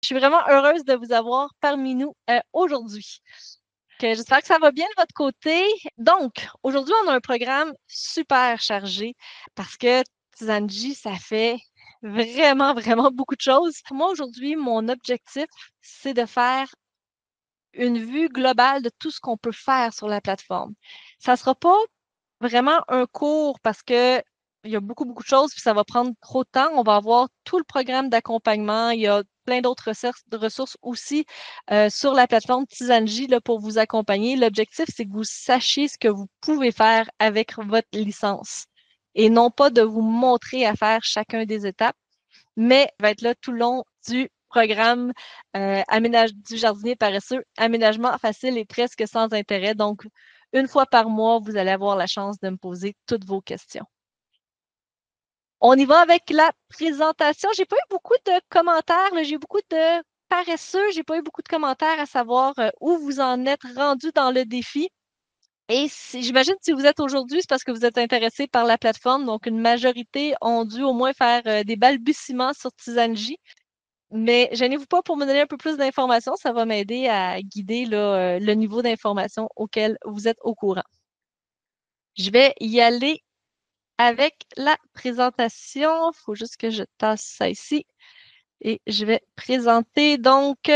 Je suis vraiment heureuse de vous avoir parmi nous aujourd'hui. J'espère que ça va bien de votre côté. Donc, aujourd'hui, on a un programme super chargé parce que Tizanji, ça fait vraiment, vraiment beaucoup de choses. Moi, aujourd'hui, mon objectif, c'est de faire une vue globale de tout ce qu'on peut faire sur la plateforme. Ça ne sera pas vraiment un cours parce que il y a beaucoup, beaucoup de choses, puis ça va prendre trop de temps. On va avoir tout le programme d'accompagnement. Il y a plein d'autres ressources aussi sur la plateforme Tizanji là, pour vous accompagner. L'objectif, c'est que vous sachiez ce que vous pouvez faire avec votre licence et non pas de vous montrer à faire chacun des étapes, mais va être là tout le long du programme Aménage du jardinier paresseux, aménagement facile et presque sans intérêt. Donc, une fois par mois, vous allez avoir la chance de me poser toutes vos questions. On y va avec la présentation. J'ai pas eu beaucoup de commentaires, j'ai eu beaucoup de paresseux, j'ai pas eu beaucoup de commentaires à savoir où vous en êtes rendu dans le défi. Et j'imagine si vous êtes aujourd'hui, c'est parce que vous êtes intéressé par la plateforme. Donc, une majorité ont dû au moins faire des balbutiements sur Tizanji. Mais gênez-vous pas pour me donner un peu plus d'informations. Ça va m'aider à guider là, le niveau d'information auquel vous êtes au courant. Je vais y aller avec la présentation. Il faut juste que je tasse ça ici. Et je vais présenter donc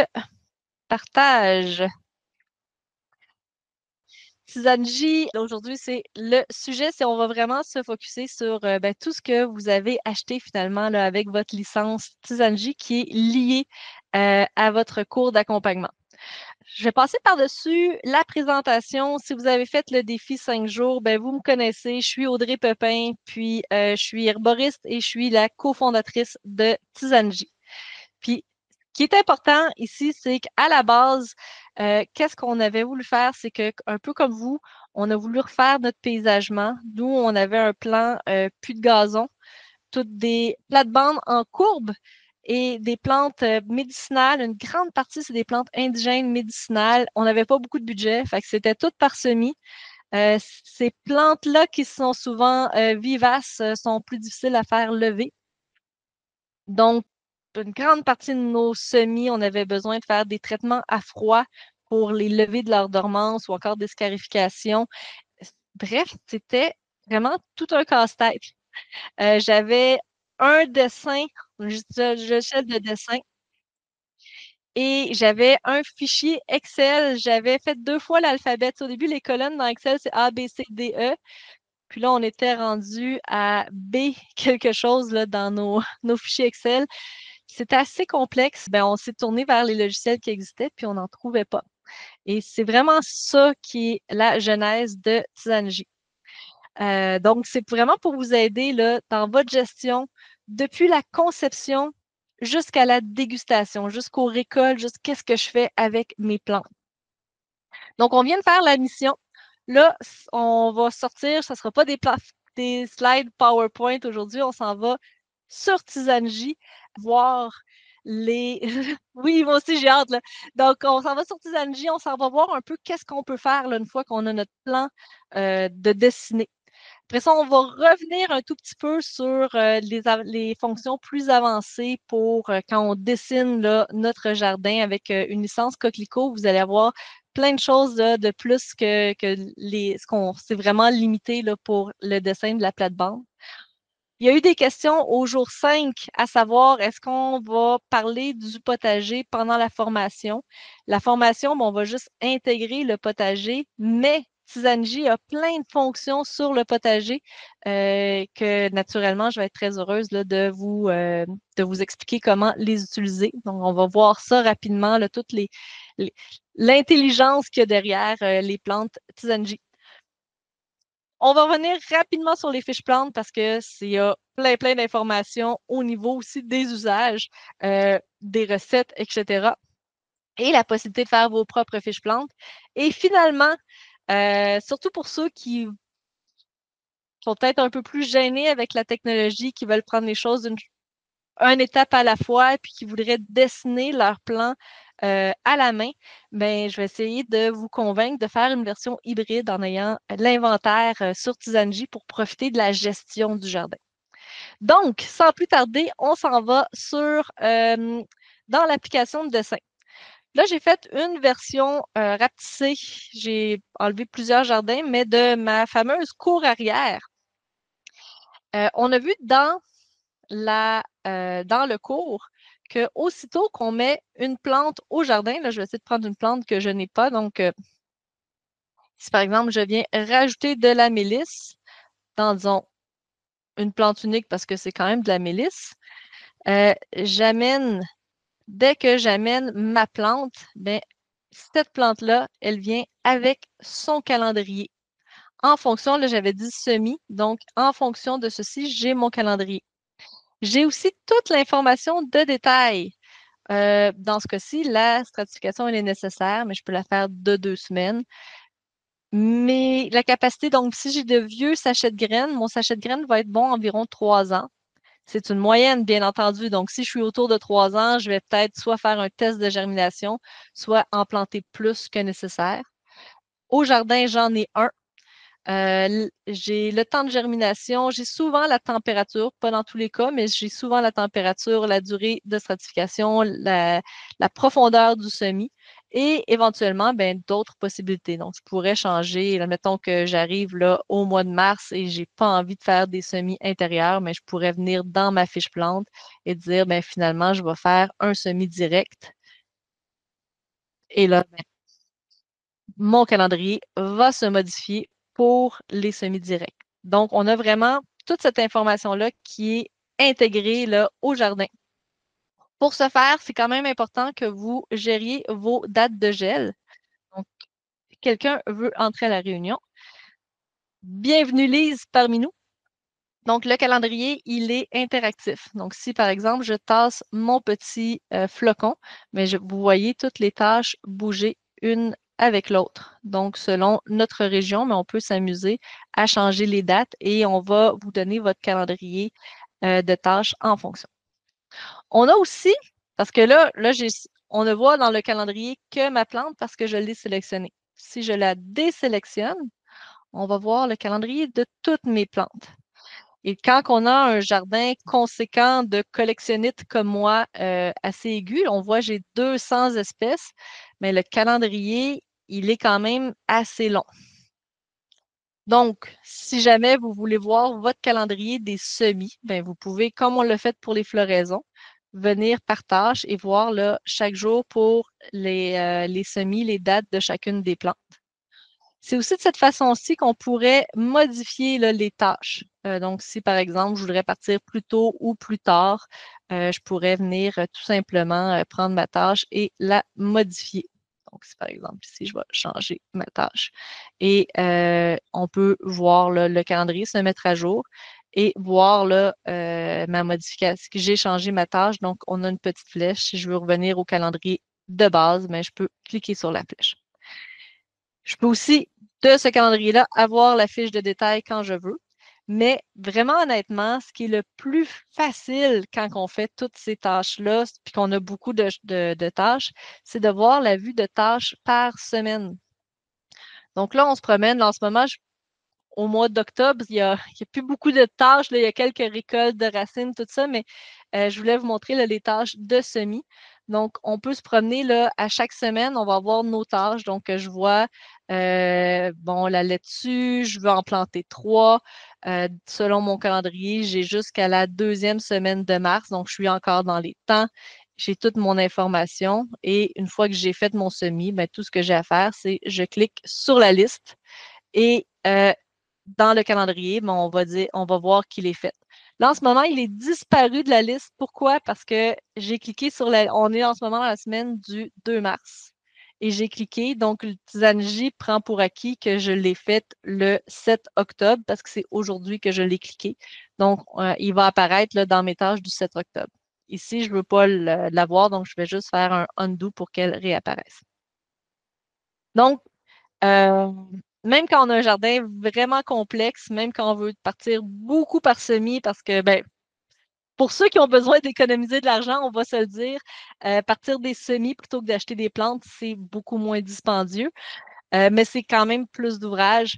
partage. Tizanji, aujourd'hui, c'est le sujet, c'est on va vraiment se focuser sur tout ce que vous avez acheté finalement là, avec votre licence Tizanji qui est liée à votre cours d'accompagnement. Je vais passer par-dessus la présentation. Si vous avez fait le défi 5 jours, ben vous me connaissez. Je suis Audrey Pepin, puis je suis herboriste et je suis la cofondatrice de Tizanji. Puis, ce qui est important ici, c'est qu'à la base, qu'est-ce qu'on avait voulu faire? C'est que, un peu comme vous, on a voulu refaire notre paysagement. Nous, on avait un plan plus de gazon, toutes des plates-bandes en courbe et des plantes médicinales. Une grande partie, c'est des plantes indigènes médicinales. On n'avait pas beaucoup de budget, fait que c'était tout parsemé. Ces plantes-là qui sont souvent vivaces sont plus difficiles à faire lever. Donc, une grande partie de nos semis, on avait besoin de faire des traitements à froid pour les lever de leur dormance ou encore des scarifications. Bref, c'était vraiment tout un casse-tête. J'avais un dessin, je cherche de dessin, et j'avais un fichier Excel. J'avais fait 2 fois l'alphabet. Au début, les colonnes dans Excel, c'est A, B, C, D, E. Puis là, on était rendu à B quelque chose là, dans nos fichiers Excel. C'était assez complexe. Ben, on s'est tourné vers les logiciels qui existaient, puis on n'en trouvait pas. Et c'est vraiment ça qui est la genèse de Tizanji. Donc, c'est vraiment pour vous aider là, dans votre gestion, depuis la conception jusqu'à la dégustation, jusqu'aux récoltes, jusqu'à qu'est-ce que je fais avec mes plantes. Donc, on vient de faire la mission. Là, on va sortir, ça ne sera pas des slides PowerPoint aujourd'hui, on s'en va sur Tizanji voir les. Oui, moi aussi, j'ai hâte. Là. Donc, on s'en va sur Tizanji, on s'en va voir un peu qu'est-ce qu'on peut faire là, une fois qu'on a notre plan de dessinée. Après ça, on va revenir un tout petit peu sur les fonctions plus avancées pour quand on dessine là, notre jardin avec une licence Coquelicot. Vous allez avoir plein de choses là, de plus que ce qu'on s'est vraiment limité là, pour le dessin de la plate-bande. Il y a eu des questions au jour 5, à savoir est-ce qu'on va parler du potager pendant la formation. La formation, on va juste intégrer le potager, mais Tizanji a plein de fonctions sur le potager que naturellement, je vais être très heureuse là, de vous expliquer comment les utiliser. Donc, on va voir ça rapidement, là, l'intelligence qu'il y a derrière les plantes Tizanji. On va revenir rapidement sur les fiches plantes parce que il y a plein d'informations au niveau aussi des usages, des recettes, etc. Et la possibilité de faire vos propres fiches plantes. Et finalement, surtout pour ceux qui sont peut-être un peu plus gênés avec la technologie, qui veulent prendre les choses une étape à la fois, puis qui voudraient dessiner leur plan à la main, ben, je vais essayer de vous convaincre de faire une version hybride en ayant l'inventaire sur Tizanji pour profiter de la gestion du jardin. Donc, sans plus tarder, on s'en va sur dans l'application de dessin. Là, j'ai fait une version rapetissée. J'ai enlevé plusieurs jardins, mais de ma fameuse cour arrière. On a vu dans le cours que aussitôt qu'on met une plante au jardin, là, je vais essayer de prendre une plante que je n'ai pas. Donc, si par exemple, je viens rajouter de la mélisse dans, disons, une plante unique parce que c'est quand même de la mélisse, euh, j'amène, dès que j'amène ma plante, ben, cette plante-là, elle vient avec son calendrier. En fonction, là, j'avais dit semis, donc en fonction de ceci, j'ai mon calendrier. J'ai aussi toute l'information de détail. Dans ce cas-ci, la stratification, elle est nécessaire, mais je peux la faire de 2 semaines. Mais la capacité, donc, si j'ai de vieux sachets de graines, mon sachet de graines va être bon environ 3 ans. C'est une moyenne, bien entendu. Donc, si je suis autour de 3 ans, je vais peut-être soit faire un test de germination, soit en planter plus que nécessaire. Au jardin, j'en ai un. J'ai le temps de germination, j'ai souvent la température, pas dans tous les cas, mais j'ai souvent la température, la durée de stratification, la profondeur du semis et éventuellement ben, d'autres possibilités. Donc, je pourrais changer, là, mettons que j'arrive là au mois de mars et j'ai pas envie de faire des semis intérieurs, mais je pourrais venir dans ma fiche plante et dire ben, finalement, je vais faire un semis direct. Et là, ben, mon calendrier va se modifier pour les semis directs. Donc, on a vraiment toute cette information-là qui est intégrée là, au jardin. Pour ce faire, c'est quand même important que vous gériez vos dates de gel. Donc, quelqu'un veut entrer à la réunion. Bienvenue Lise parmi nous. Donc, le calendrier, il est interactif. Donc, si par exemple, je tasse mon petit flocon, mais vous voyez toutes les tâches bouger une avec l'autre. Donc, selon notre région, mais on peut s'amuser à changer les dates et on va vous donner votre calendrier de tâches en fonction. On a aussi, parce que là on ne voit dans le calendrier que ma plante parce que je l'ai sélectionnée. Si je la désélectionne, on va voir le calendrier de toutes mes plantes. Et quand on a un jardin conséquent de collectionnites comme moi, assez aigu, on voit j'ai 200 espèces, mais le calendrier, il est quand même assez long. Donc, si jamais vous voulez voir votre calendrier des semis, ben vous pouvez, comme on l'a fait pour les floraisons, venir par tâche et voir là, chaque jour pour les semis, les dates de chacune des plantes. C'est aussi de cette façon-ci qu'on pourrait modifier là, les tâches. Donc, si par exemple, je voudrais partir plus tôt ou plus tard, je pourrais venir tout simplement prendre ma tâche et la modifier. Donc, si par exemple, ici, je vais changer ma tâche. Et on peut voir là, le calendrier se mettre à jour et voir là, ma modification. J'ai changé ma tâche, donc on a une petite flèche. Si je veux revenir au calendrier de base, mais je peux cliquer sur la flèche. Je peux aussi, de ce calendrier-là, avoir la fiche de détail quand je veux. Mais vraiment, honnêtement, ce qui est le plus facile quand on fait toutes ces tâches-là, puis qu'on a beaucoup de tâches, c'est de voir la vue de tâches par semaine. Donc là, on se promène. Là, en ce moment, au mois d'octobre, il y a plus beaucoup de tâches. Là, il y a quelques récoltes de racines, tout ça, mais je voulais vous montrer là, les tâches de semis. Donc, on peut se promener là, à chaque semaine, on va voir nos tâches. Donc, je vois, bon, la laitue, je veux en planter 3. Selon mon calendrier, j'ai jusqu'à la 2e semaine de mars, donc je suis encore dans les temps. J'ai toute mon information et une fois que j'ai fait mon semis, ben, tout ce que j'ai à faire, c'est je clique sur la liste et dans le calendrier, ben, on va voir qu'il est fait. Là, en ce moment, il est disparu de la liste. Pourquoi? Parce que j'ai cliqué sur on est en ce moment dans la semaine du 2 mars. Et j'ai cliqué, donc le Tizanji prend pour acquis que je l'ai fait le 7 octobre parce que c'est aujourd'hui que je l'ai cliqué. Donc, il va apparaître là, dans mes tâches du 7 octobre. Ici, je ne veux pas l'avoir, donc je vais juste faire un undo pour qu'elle réapparaisse. Donc, euh, même quand on a un jardin vraiment complexe, même quand on veut partir beaucoup par semis, parce que ben, pour ceux qui ont besoin d'économiser de l'argent, on va se le dire, partir des semis plutôt que d'acheter des plantes, c'est beaucoup moins dispendieux, mais c'est quand même plus d'ouvrage.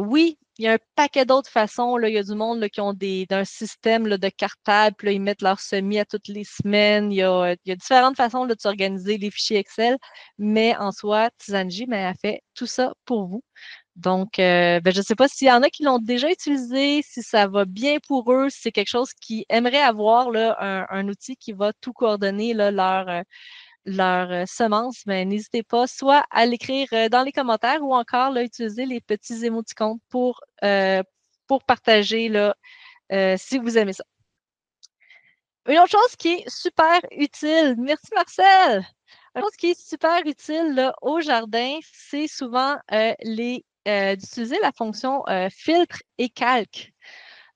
Oui, il y a un paquet d'autres façons. Là. Il y a du monde là, qui ont un système là, de cartable, puis là, ils mettent leur semis à toutes les semaines. Il y a différentes façons là, de s'organiser les fichiers Excel, mais en soi, Tizanji, ben, elle fait tout ça pour vous. Donc, ben, je ne sais pas s'il y en a qui l'ont déjà utilisé, si ça va bien pour eux, si c'est quelque chose qui aimerait avoir là, un outil qui va tout coordonner là, leurs semences, ben, n'hésitez pas soit à l'écrire dans les commentaires ou encore là, utiliser les petits émoticônes pour partager là, si vous aimez ça. Une autre chose qui est super utile, merci Marcel! Une chose qui est super utile là, au jardin, c'est souvent d'utiliser la fonction filtre et calque.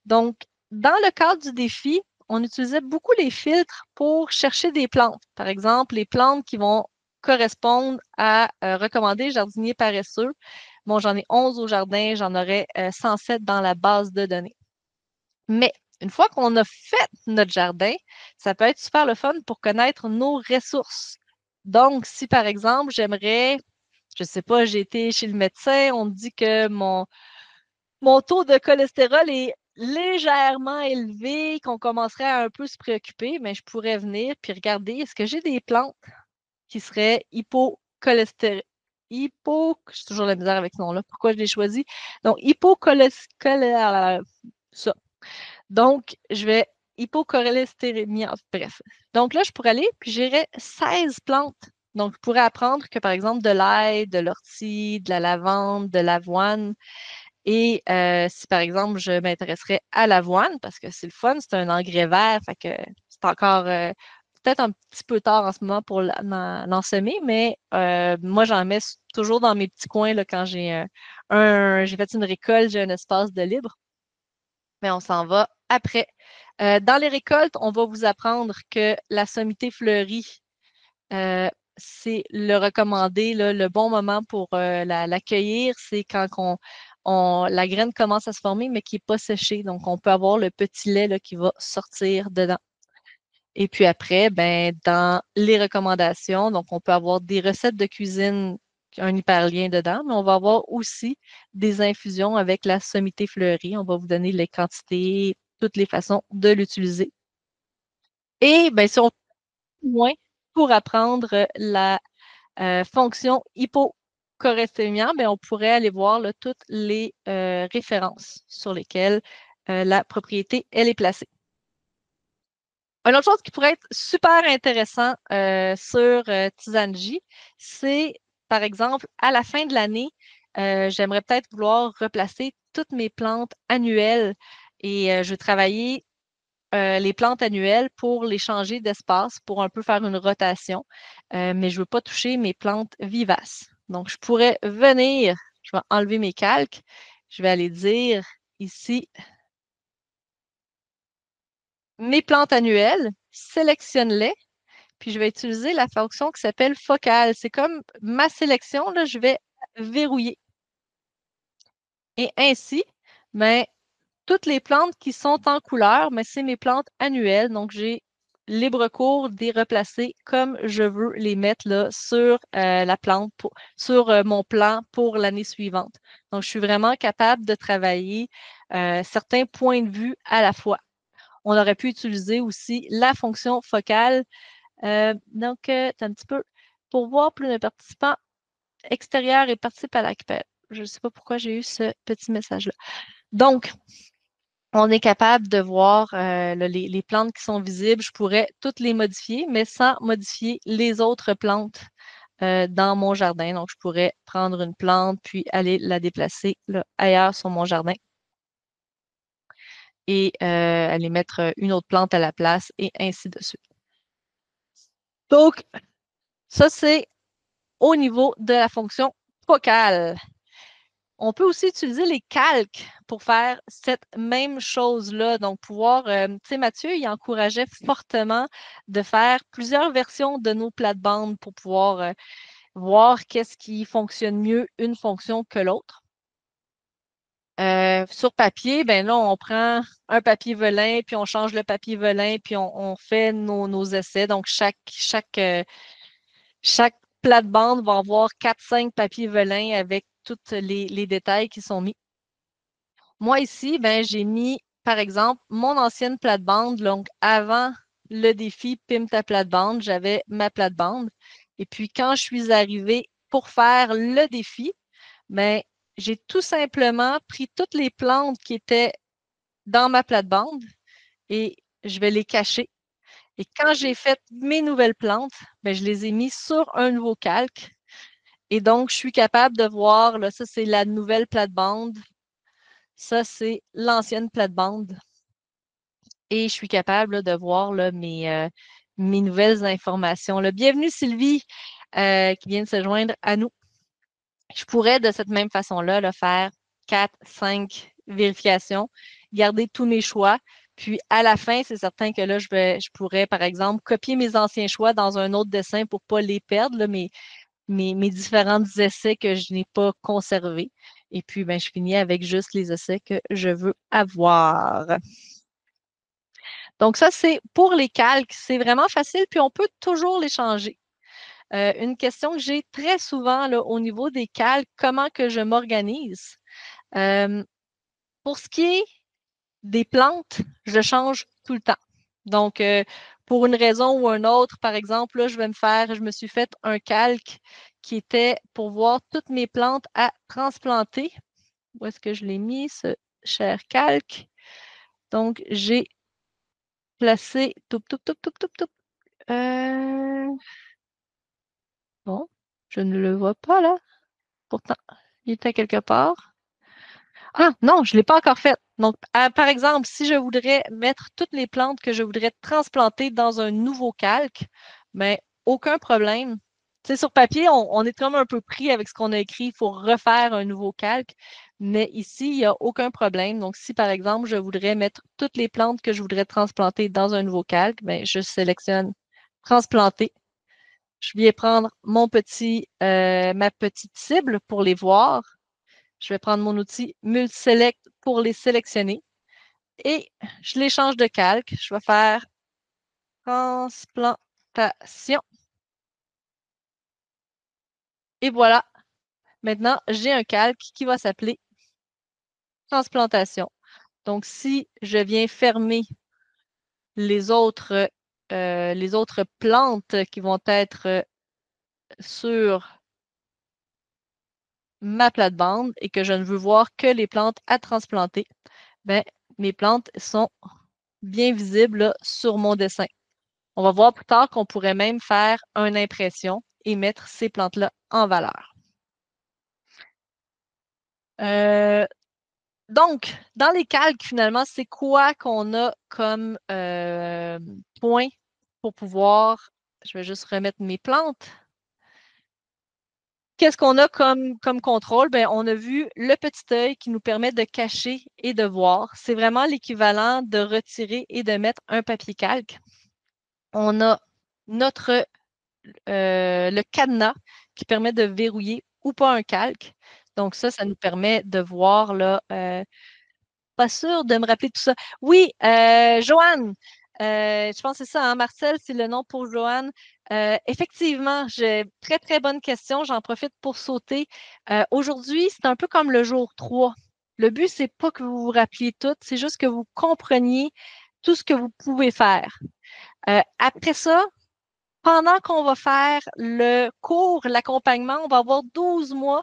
Donc, dans le cadre du défi, on utilisait beaucoup les filtres pour chercher des plantes. Par exemple, les plantes qui vont correspondre à recommander jardinier paresseux. Bon, j'en ai 11 au jardin, j'en aurais 107 dans la base de données. Mais une fois qu'on a fait notre jardin, ça peut être super le fun pour connaître nos ressources. Donc, si par exemple, je sais pas, j'ai été chez le médecin, on me dit que mon taux de cholestérol est légèrement élevé, qu'on commencerait à un peu se préoccuper, mais je pourrais venir puis regarder, est-ce que j'ai des plantes qui seraient j'ai toujours la misère avec ce nom-là. Pourquoi je l'ai choisi? Donc, ça. Donc, je vais hypocholestérémie. Bref. Donc là, je pourrais aller, puis j'irai 16 plantes. Donc, je pourrais apprendre que, par exemple, de l'ail, de l'ortie, de la lavande, de l'avoine. Et si, par exemple, je m'intéresserais à l'avoine, parce que c'est le fun, c'est un engrais vert, fait que c'est encore peut-être un petit peu tard en ce moment pour l'en semer, mais moi, j'en mets toujours dans mes petits coins là, quand j'ai fait une récolte, j'ai un espace de libre mais on s'en va après. Dans les récoltes, on va vous apprendre que la sommité fleurie, euh, c'est le recommandé, là, le bon moment pour l'accueillir, c'est quand la graine commence à se former, mais qui n'est pas séchée. Donc, on peut avoir le petit lait là, qui va sortir dedans. Et puis après, ben, dans les recommandations, donc on peut avoir des recettes de cuisine, un hyperlien dedans, mais on va avoir aussi des infusions avec la sommité fleurie. On va vous donner les quantités, toutes les façons de l'utiliser. Et ben, si on moins pour apprendre la fonction hypocoréstémien, ben, on pourrait aller voir là, toutes les références sur lesquelles la propriété elle est placée. Une autre chose qui pourrait être super intéressant sur Tizanji, c'est, par exemple, à la fin de l'année, j'aimerais peut-être vouloir replacer toutes mes plantes annuelles et je vais travailler les plantes annuelles pour les changer d'espace, pour un peu faire une rotation, mais je ne veux pas toucher mes plantes vivaces. Donc, je pourrais venir, je vais enlever mes calques, je vais aller dire ici mes plantes annuelles, sélectionne-les puis je vais utiliser la fonction qui s'appelle focale. C'est comme ma sélection, là, je vais verrouiller. Et ainsi, ben, toutes les plantes qui sont en couleur, mais c'est mes plantes annuelles. Donc, j'ai libre cours d'y replacer comme je veux les mettre là, sur la plante, sur mon plan pour l'année suivante. Donc, je suis vraiment capable de travailler certains points de vue à la fois. On aurait pu utiliser aussi la fonction focale c'est un petit peu pour voir plus de participants extérieurs et participent à l'archipel. Je ne sais pas pourquoi j'ai eu ce petit message-là. Donc, on est capable de voir les plantes qui sont visibles. Je pourrais toutes les modifier, mais sans modifier les autres plantes dans mon jardin. Donc, je pourrais prendre une plante puis aller la déplacer là, ailleurs sur mon jardin et aller mettre une autre plante à la place et ainsi de suite. Donc, ça, c'est au niveau de la fonction focale. On peut aussi utiliser les calques pour faire cette même chose-là. Donc, pouvoir, tu sais, Mathieu, il encourageait fortement de faire plusieurs versions de nos plates-bandes pour pouvoir voir qu'est-ce qui fonctionne mieux une fonction que l'autre. Sur papier, ben là, on prend un papier velin, puis on change le papier velin, puis on fait nos essais. Donc, chaque plate-bande va avoir 4-5 papiers velins avec tous les détails qui sont mis. Moi ici, ben, j'ai mis, par exemple, mon ancienne plate-bande. Donc, avant le défi Pime ta plate-bande, j'avais ma plate-bande. Et puis, quand je suis arrivée pour faire le défi, ben, j'ai tout simplement pris toutes les plantes qui étaient dans ma plate-bande et je vais les cacher. Et quand j'ai fait mes nouvelles plantes, ben, je les ai mis sur un nouveau calque. Et donc, je suis capable de voir, là, ça, c'est la nouvelle plate-bande. Ça, c'est l'ancienne plate-bande. Et je suis capable là, de voir là, mes nouvelles informations. Là. Bienvenue Sylvie qui vient de se joindre à nous. Je pourrais de cette même façon-là là, faire 4, 5 vérifications, garder tous mes choix. Puis à la fin, c'est certain que là, je pourrais, par exemple, copier mes anciens choix dans un autre dessin pour ne pas les perdre, là, mes différents essais que je n'ai pas conservés. Et puis, ben, je finis avec juste les essais que je veux avoir. Donc ça, c'est pour les calques. C'est vraiment facile, puis on peut toujours les changer. Une question que j'ai très souvent là, au niveau des calques, comment que je m'organise? Euh, pour ce qui est des plantes, je change tout le temps. Donc, pour une raison ou une autre, par exemple, là, je me suis fait un calque qui était pour voir toutes mes plantes à transplanter. Où est-ce que je l'ai mis, ce cher calque? Donc, j'ai placé, toup, toup, toup, toup, toup, toup. Euh, Bon, je ne le vois pas là. Pourtant, il était quelque part. Ah, non, je ne l'ai pas encore fait. Donc, par exemple, si je voudrais mettre toutes les plantes que je voudrais transplanter dans un nouveau calque, mais aucun problème. Tu sais, sur papier, on est comme un peu pris avec ce qu'on a écrit. Il faut refaire un nouveau calque. Mais ici, il n'y a aucun problème. Donc, si par exemple, je voudrais mettre toutes les plantes que je voudrais transplanter dans un nouveau calque, ben, je sélectionne transplanter. Je viens prendre ma petite cible pour les voir. Je vais prendre mon outil Multiselect pour les sélectionner et je les change de calque. Je vais faire transplantation. Et voilà. Maintenant, j'ai un calque qui va s'appeler transplantation. Donc, si je viens fermer les autres plantes qui vont être sur ma plate-bande et que je ne veux voir que les plantes à transplanter, ben, mes plantes sont bien visibles là, sur mon dessin. On va voir plus tard qu'on pourrait même faire une impression et mettre ces plantes-là en valeur. Euh, donc, dans les calques, finalement, c'est quoi qu'on a comme point pour pouvoir, je vais juste remettre mes plantes. Qu'est-ce qu'on a comme contrôle? Ben, on a vu le petit œil qui nous permet de cacher et de voir. C'est vraiment l'équivalent de retirer et de mettre un papier calque. On a notre le cadenas qui permet de verrouiller ou pas un calque. Donc ça nous permet de voir là. Pas sûr de me rappeler tout ça. Oui, Joanne, je pense que c'est ça, hein, Marcel, c'est le nom pour Joanne. Effectivement, j'ai très, très bonne question. J'en profite pour sauter. Aujourd'hui, c'est un peu comme le jour 3. Le but, c'est pas que vous vous rappeliez tout, c'est juste que vous compreniez tout ce que vous pouvez faire. Après ça, pendant qu'on va faire le cours, l'accompagnement, on va avoir 12 mois.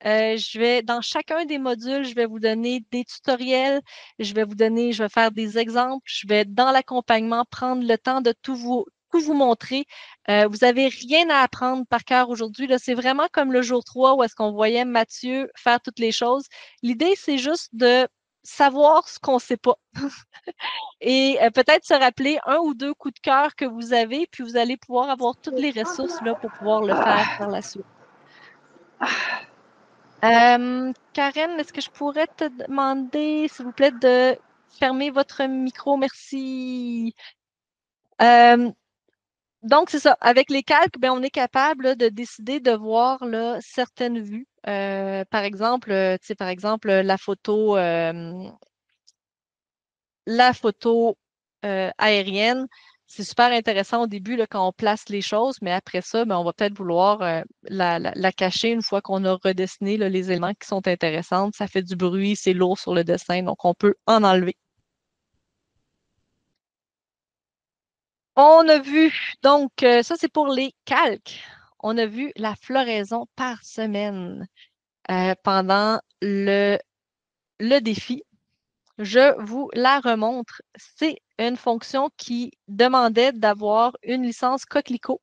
Dans chacun des modules, je vais vous donner des tutoriels, je vais faire des exemples, je vais, dans l'accompagnement, prendre le temps de tout vous montrer. Vous n'avez rien à apprendre par cœur aujourd'hui. Là, c'est vraiment comme le jour 3 où est-ce qu'on voyait Mathieu faire toutes les choses. L'idée, c'est juste de savoir ce qu'on ne sait pas et peut-être se rappeler un ou deux coups de cœur que vous avez, puis vous allez pouvoir avoir toutes les ressources là, pour pouvoir le faire par la suite. Karen, est-ce que je pourrais te demander, s'il vous plaît, de fermer votre micro? Merci. Euh, donc, c'est ça. Avec les calques, ben, on est capable là, de décider de voir là, certaines vues. Par exemple, tu sais, par exemple, la photo aérienne. c'est super intéressant au début là, quand on place les choses, mais après ça, ben, on va peut-être vouloir la cacher une fois qu'on a redessiné là, les éléments qui sont intéressants. Ça fait du bruit, c'est lourd sur le dessin, donc on peut en enlever. On a vu, donc ça c'est pour les calques. On a vu la floraison par semaine pendant le défi. Je vous la remontre. C'est une fonction qui demandait d'avoir une licence Coquelicot,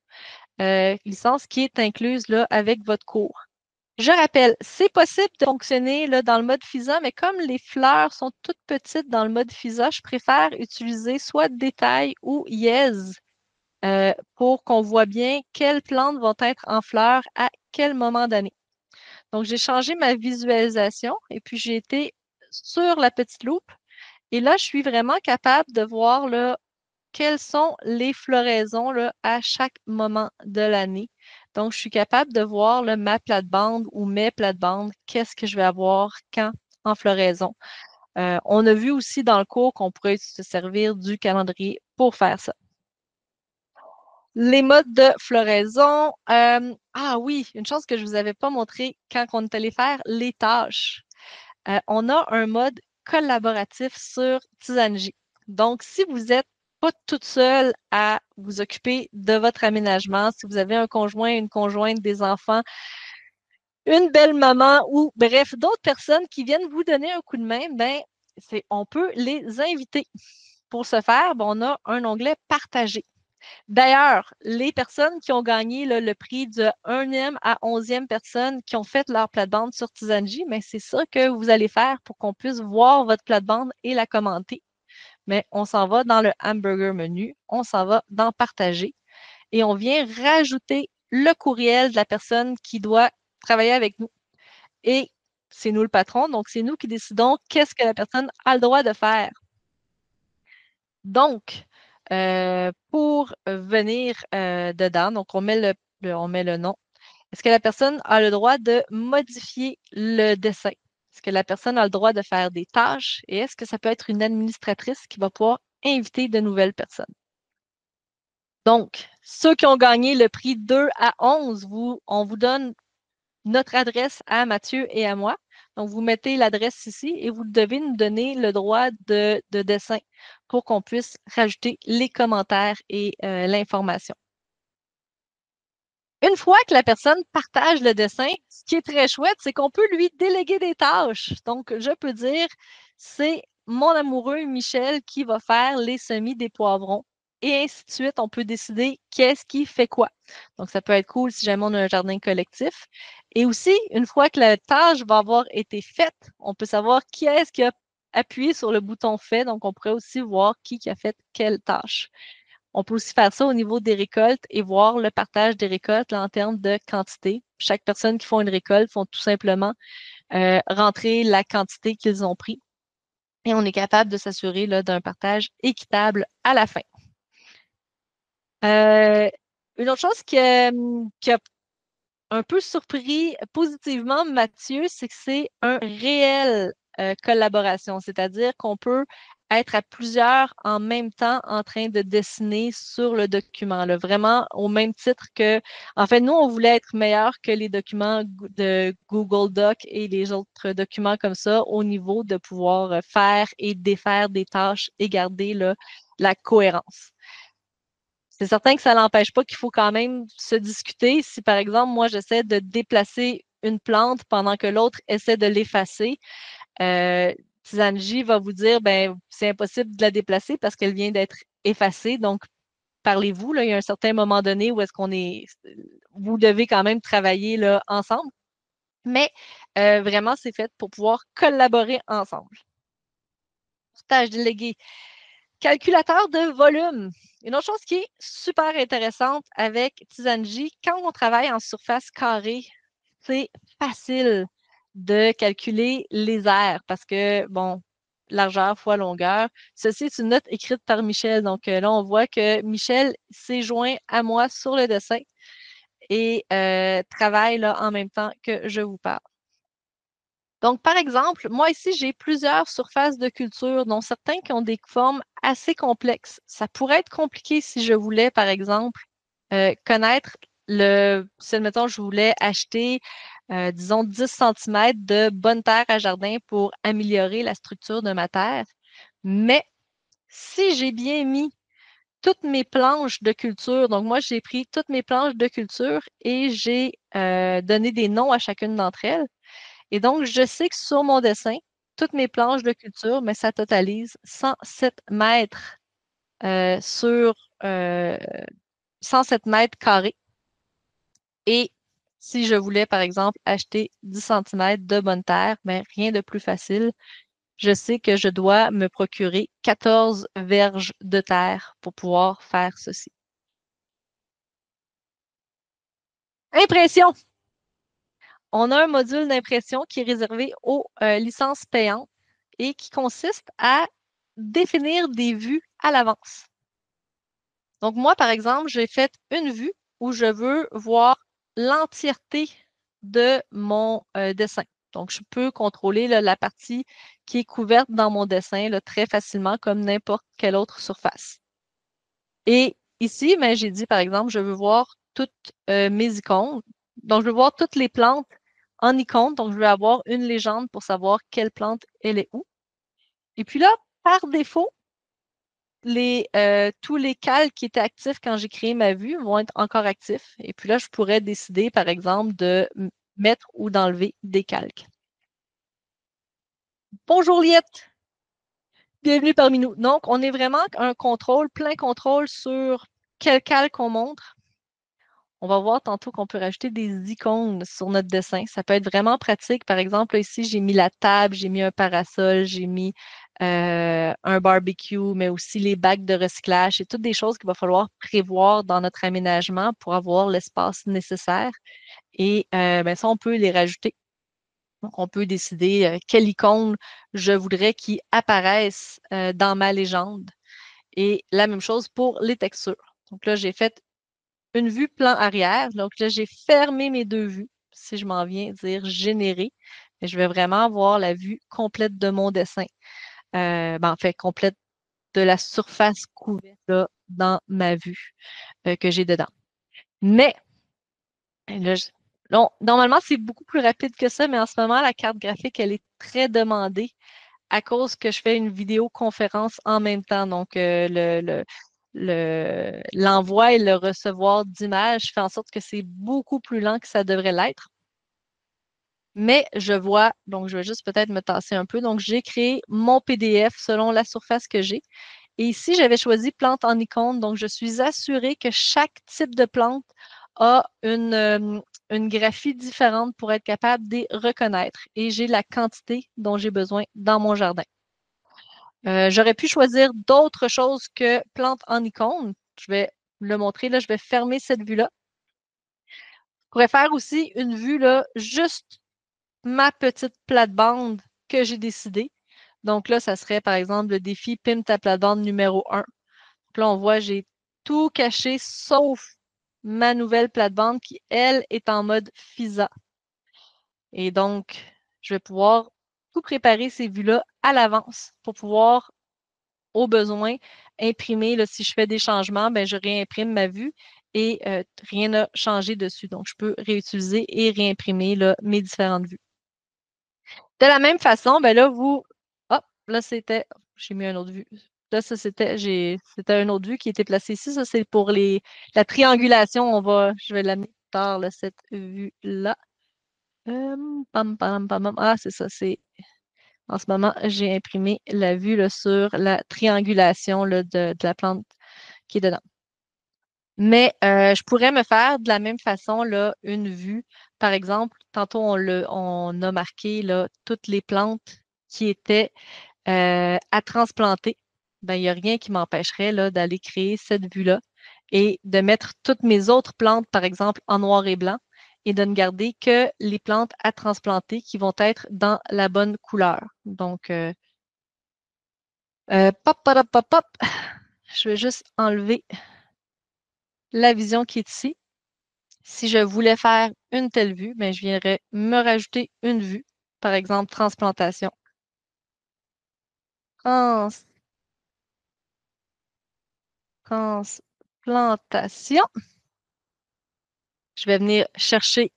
licence qui est incluse là, avec votre cours. Je rappelle, c'est possible de fonctionner là, dans le mode FISA, mais comme les fleurs sont toutes petites dans le mode FISA, je préfère utiliser soit détail ou yes pour qu'on voit bien quelles plantes vont être en fleurs à quel moment donné. Donc, j'ai changé ma visualisation et puis j'ai été sur la petite loupe. Et là, je suis vraiment capable de voir là, quelles sont les floraisons là, à chaque moment de l'année. Donc, je suis capable de voir là, ma plate-bande ou mes plates-bandes, qu'est-ce que je vais avoir quand en floraison. On a vu aussi dans le cours qu'on pourrait se servir du calendrier pour faire ça. Les modes de floraison. Ah oui, une chose que je ne vous avais pas montré quand on est allé faire les tâches. On a un mode collaboratif sur Tisanji. Donc, si vous n'êtes pas toute seule à vous occuper de votre aménagement, si vous avez un conjoint, une conjointe, des enfants, une belle maman ou bref, d'autres personnes qui viennent vous donner un coup de main, ben, on peut les inviter. Pour ce faire, ben, on a un onglet partagé. D'ailleurs, les personnes qui ont gagné là, le prix de 1e à 11e personne qui ont fait leur plate-bande sur Tisanji, mais c'est ça que vous allez faire pour qu'on puisse voir votre plate-bande et la commenter. Mais on s'en va dans le hamburger menu, on s'en va dans partager et on vient rajouter le courriel de la personne qui doit travailler avec nous. Et c'est nous le patron, donc c'est nous qui décidons qu'est-ce que la personne a le droit de faire. Donc, pour venir dedans, donc on met le nom. Est-ce que la personne a le droit de modifier le dessin? Est-ce que la personne a le droit de faire des tâches? Et est-ce que ça peut être une administratrice qui va pouvoir inviter de nouvelles personnes? Donc, ceux qui ont gagné le prix 2 à 11, on vous donne notre adresse à Mathieu et à moi. Donc, vous mettez l'adresse ici et vous devez nous donner le droit de dessin pour qu'on puisse rajouter les commentaires et l'information. Une fois que la personne partage le dessin, ce qui est très chouette, c'est qu'on peut lui déléguer des tâches. Donc, je peux dire, c'est mon amoureux Michel qui va faire les semis des poivrons. Et ainsi de suite, on peut décider qu'est-ce qui fait quoi. Donc, ça peut être cool si jamais on a un jardin collectif. Et aussi, une fois que la tâche va avoir été faite, on peut savoir qui est-ce qui a appuyé sur le bouton fait. Donc, on pourrait aussi voir qui a fait quelle tâche. On peut aussi faire ça au niveau des récoltes et voir le partage des récoltes là, en termes de quantité. Chaque personne qui font une récolte font tout simplement rentrer la quantité qu'ils ont pris et on est capable de s'assurer là, d'un partage équitable à la fin. Euh, une autre chose qui a un peu surpris positivement Mathieu, c'est que c'est un réel collaboration, c'est-à-dire qu'on peut être à plusieurs en même temps en train de dessiner sur le document, là, vraiment au même titre que, en fait, nous, on voulait être meilleur que les documents de Google Doc et les autres documents comme ça au niveau de pouvoir faire et défaire des tâches et garder là, la cohérence. C'est certain que ça n'empêche pas qu'il faut quand même se discuter. Si, par exemple, moi, j'essaie de déplacer une plante pendant que l'autre essaie de l'effacer, euh, Tizanji va vous dire, ben, c'est impossible de la déplacer parce qu'elle vient d'être effacée. Donc, parlez-vous, là, il y a un certain moment donné où est-ce qu'on est, vous devez quand même travailler là, ensemble. Mais vraiment, c'est fait pour pouvoir collaborer ensemble. Tâche déléguée. Calculateur de volume. Une autre chose qui est super intéressante avec Tizanji, quand on travaille en surface carrée, c'est facile de calculer les aires parce que, bon, largeur fois longueur. Ceci est une note écrite par Michel. Donc là, on voit que Michel s'est joint à moi sur le dessin et travaille là, en même temps que je vous parle. Donc, par exemple, moi ici, j'ai plusieurs surfaces de culture, dont certains qui ont des formes assez complexes. Ça pourrait être compliqué si je voulais, par exemple, connaître si, admettons, je voulais acheter, disons, 10 centimètres de bonne terre à jardin pour améliorer la structure de ma terre. Mais si j'ai bien mis toutes mes planches de culture, donc moi, j'ai pris toutes mes planches de culture et j'ai donné des noms à chacune d'entre elles. Et donc, je sais que sur mon dessin, toutes mes planches de culture, mais ça totalise 107 mètres sur euh, 107 mètres carrés. Et si je voulais, par exemple, acheter 10 centimètres de bonne terre, mais rien de plus facile, je sais que je dois me procurer 14 verges de terre pour pouvoir faire ceci. Impression. On a un module d'impression qui est réservé aux licences payantes et qui consiste à définir des vues à l'avance. Donc, moi, par exemple, j'ai fait une vue où je veux voir l'entièreté de mon dessin. Donc, je peux contrôler là, la partie qui est couverte dans mon dessin là, très facilement, comme n'importe quelle autre surface. Et ici, ben, j'ai dit, par exemple, je veux voir toutes mes icônes. Donc, je veux voir toutes les plantes en icône. Donc, je veux avoir une légende pour savoir quelle plante elle est où. Et puis là, par défaut, tous les calques qui étaient actifs quand j'ai créé ma vue vont être encore actifs. Et puis là, je pourrais décider, par exemple, de mettre ou d'enlever des calques. Bonjour Liette, bienvenue parmi nous. Donc, on est vraiment un contrôle, plein contrôle sur quel calque on montre. On va voir tantôt qu'on peut rajouter des icônes sur notre dessin. Ça peut être vraiment pratique. Par exemple, ici, j'ai mis la table, j'ai mis un parasol, j'ai mis un barbecue, mais aussi les bacs de recyclage. C'est toutes des choses qu'il va falloir prévoir dans notre aménagement pour avoir l'espace nécessaire. Et ben, ça, on peut les rajouter. Donc, on peut décider quelle icône je voudrais qui apparaisse dans ma légende. Et la même chose pour les textures. Donc là, j'ai fait une vue plan arrière. Donc là, j'ai fermé mes deux vues. Si je m'en viens dire générer, mais je vais vraiment voir la vue complète de mon dessin. Ben, en fait, complète de la surface couverte là, dans ma vue que j'ai dedans. Mais là, normalement, c'est beaucoup plus rapide que ça, mais en ce moment, la carte graphique, elle est très demandée à cause que je fais une vidéoconférence en même temps. Donc, l'envoi et le recevoir d'images fait en sorte que c'est beaucoup plus lent que ça devrait l'être. Mais je vois, donc je vais juste peut-être me tasser un peu. Donc, j'ai créé mon PDF selon la surface que j'ai. Et ici, j'avais choisi plante en icône. Donc, je suis assurée que chaque type de plante a une graphie différente pour être capable de les reconnaître. Et j'ai la quantité dont j'ai besoin dans mon jardin. J'aurais pu choisir d'autres choses que plantes en icône. Je vais le montrer. Là, je vais fermer cette vue-là. Je pourrais faire aussi une vue, là, juste ma petite plate-bande que j'ai décidée. Donc là, ça serait par exemple le défi Pim ta plate-bande numéro 1. Donc là, on voit, j'ai tout caché sauf ma nouvelle plate-bande qui, elle, est en mode FISA. Et donc, je vais pouvoir tout préparer ces vues-là à l'avance pour pouvoir au besoin, imprimer. Là, si je fais des changements, ben, je réimprime ma vue et rien n'a changé dessus. Donc, je peux réutiliser et réimprimer là, mes différentes vues. De la même façon, ben là, hop, là, j'ai mis une autre vue. Là, ça, c'était une autre vue qui était placée ici. Ça, c'est pour la triangulation. Je vais l'amener plus tard, là, cette vue-là. Pam, pam, pam, pam. Ah, c'est ça, en ce moment, j'ai imprimé la vue là, sur la triangulation là, de la plante qui est dedans. Mais je pourrais me faire de la même façon là, une vue. Par exemple, tantôt on a marqué là, toutes les plantes qui étaient à transplanter. Ben, il n'y a rien qui m'empêcherait là, d'aller créer cette vue-là et de mettre toutes mes autres plantes, par exemple, en noir et blanc et de ne garder que les plantes à transplanter qui vont être dans la bonne couleur. Donc, pop, pop, pop, pop. Je vais juste enlever la vision qui est ici. Si je voulais faire une telle vue, ben, je viendrais me rajouter une vue. Par exemple, transplantation. Trans- Transplantation. Je vais venir chercher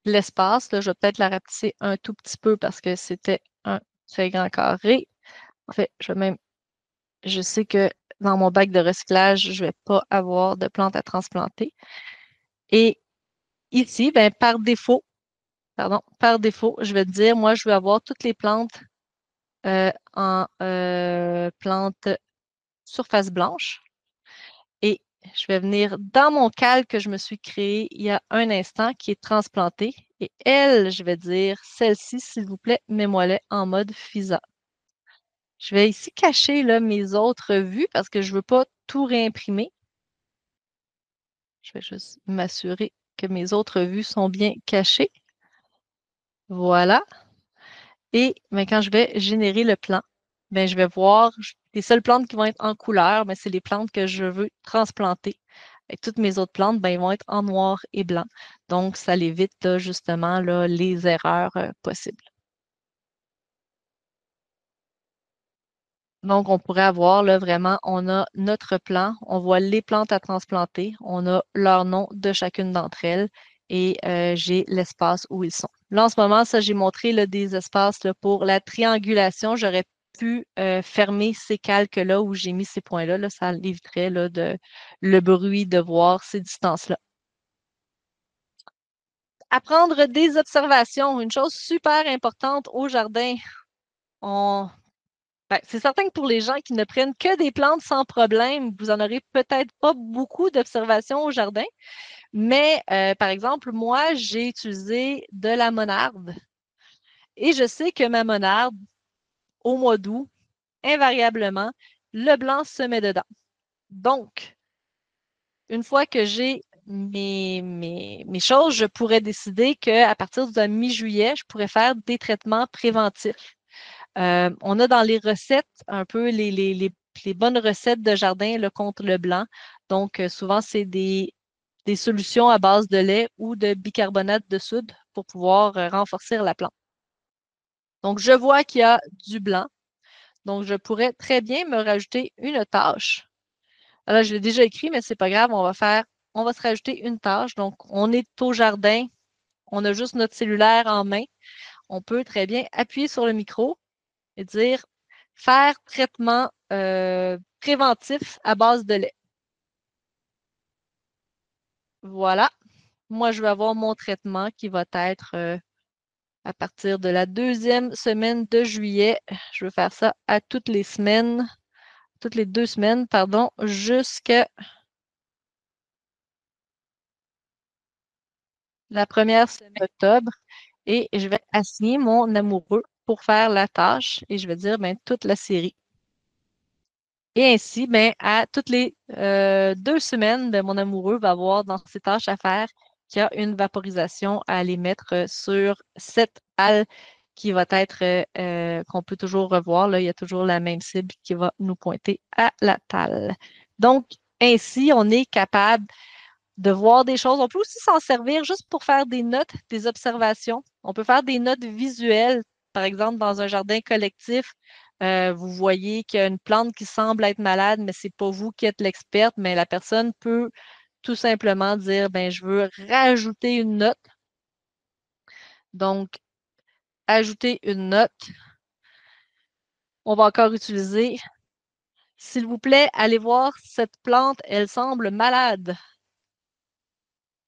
l'espace. Là, je vais peut-être la rapetisser un tout petit peu parce que c'était un très grand carré. En fait, je sais que dans mon bac de recyclage, je ne vais pas avoir de plantes à transplanter. Et ici, ben, par défaut, je vais te dire, moi, je veux avoir toutes les plantes en plantes surface blanche. Et je vais venir dans mon calque que je me suis créé il y a un instant, qui est transplantée. Et elle, je vais dire, celle-ci, s'il vous plaît, mets-moi-les en mode FISA. Je vais ici cacher là, mes autres vues parce que je ne veux pas tout réimprimer. Je vais juste m'assurer que mes autres vues sont bien cachées. Voilà. Et ben, quand je vais générer le plan, ben, je vais voir les seules plantes qui vont être en couleur, ben, c'est les plantes que je veux transplanter. Et toutes mes autres plantes, ben, ils vont être en noir et blanc. Donc, ça évite là, justement là, les erreurs possibles. Donc, on pourrait avoir là, vraiment, on a notre plan, on voit les plantes à transplanter, on a leur nom de chacune d'entre elles et j'ai l'espace où ils sont. Là, en ce moment, ça, j'ai montré là, des espaces là, pour la triangulation. J'aurais pu fermer ces calques-là où j'ai mis ces points-là. Là, ça éviterait là, le bruit de voir ces distances-là. Apprendre des observations, une chose super importante au jardin. On Ben, c'est certain que pour les gens qui ne prennent que des plantes sans problème, vous en aurez peut-être pas beaucoup d'observations au jardin. Mais par exemple, moi, j'ai utilisé de la monarde et je sais que ma monarde, au mois d'août, invariablement, le blanc se met dedans. Donc, une fois que j'ai mes choses, je pourrais décider qu'à partir de mi-juillet, je pourrais faire des traitements préventifs. On a dans les recettes un peu les bonnes recettes de jardin là, contre le blanc. Donc, souvent, c'est des solutions à base de lait ou de bicarbonate de soude pour pouvoir renforcer la plante. Donc, je vois qu'il y a du blanc. Donc, je pourrais très bien me rajouter une tâche. Alors, je l'ai déjà écrit, mais c'est pas grave. On va se rajouter une tâche. Donc, on est au jardin. On a juste notre cellulaire en main. On peut très bien appuyer sur le micro et dire faire traitement préventif à base de lait. Voilà. Moi, je vais avoir mon traitement qui va être à partir de la deuxième semaine de juillet. Je vais faire ça à toutes les semaines, toutes les 2 semaines, pardon, jusqu'à la première semaine d'octobre. Et je vais assigner mon amoureux pour faire la tâche et je vais dire ben, toute la série. Et ainsi, ben, à toutes les 2 semaines, ben, mon amoureux va avoir dans ses tâches à faire qu'il y a une vaporisation à aller mettre sur cette halle qui va être, qu'on peut toujours revoir. Là, il y a toujours la même cible qui va nous pointer à la talle. Donc, ainsi, on est capable de voir des choses. On peut aussi s'en servir juste pour faire des notes, des observations. On peut faire des notes visuelles. Par exemple, dans un jardin collectif, vous voyez qu'il y a une plante qui semble être malade, mais c'est pas vous qui êtes l'experte, mais la personne peut tout simplement dire, ben, je veux rajouter une note. Donc, ajouter une note. On va encore utiliser, s'il vous plaît, allez voir cette plante, elle semble malade.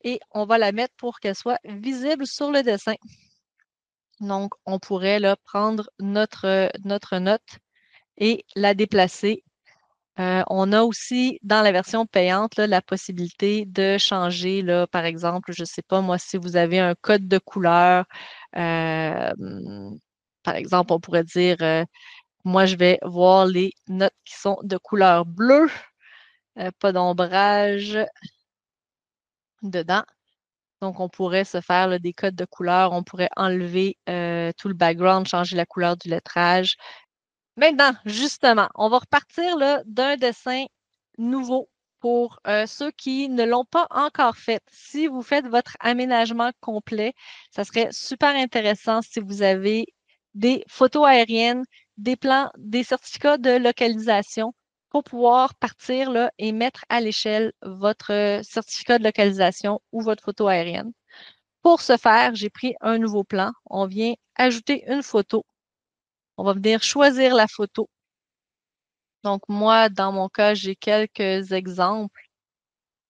Et on va la mettre pour qu'elle soit visible sur le dessin. Donc, on pourrait là, prendre notre note et la déplacer. On a aussi dans la version payante là, la possibilité de changer, là, par exemple, je ne sais pas moi, si vous avez un code de couleur, euh, par exemple, on pourrait dire, moi, je vais voir les notes qui sont de couleur bleue, pas d'ombrage dedans. Donc, on pourrait se faire là, des codes de couleur, on pourrait enlever tout le background, changer la couleur du lettrage. Maintenant, justement, on va repartir là, d'un dessin nouveau pour ceux qui ne l'ont pas encore fait, si vous faites votre aménagement complet, ça serait super intéressant si vous avez des photos aériennes, des plans, des certificats de localisation pour pouvoir partir là, et mettre à l'échelle votre certificat de localisation ou votre photo aérienne. Pour ce faire, j'ai pris un nouveau plan. On vient ajouter une photo. On va venir choisir la photo. Donc, moi, dans mon cas, j'ai quelques exemples.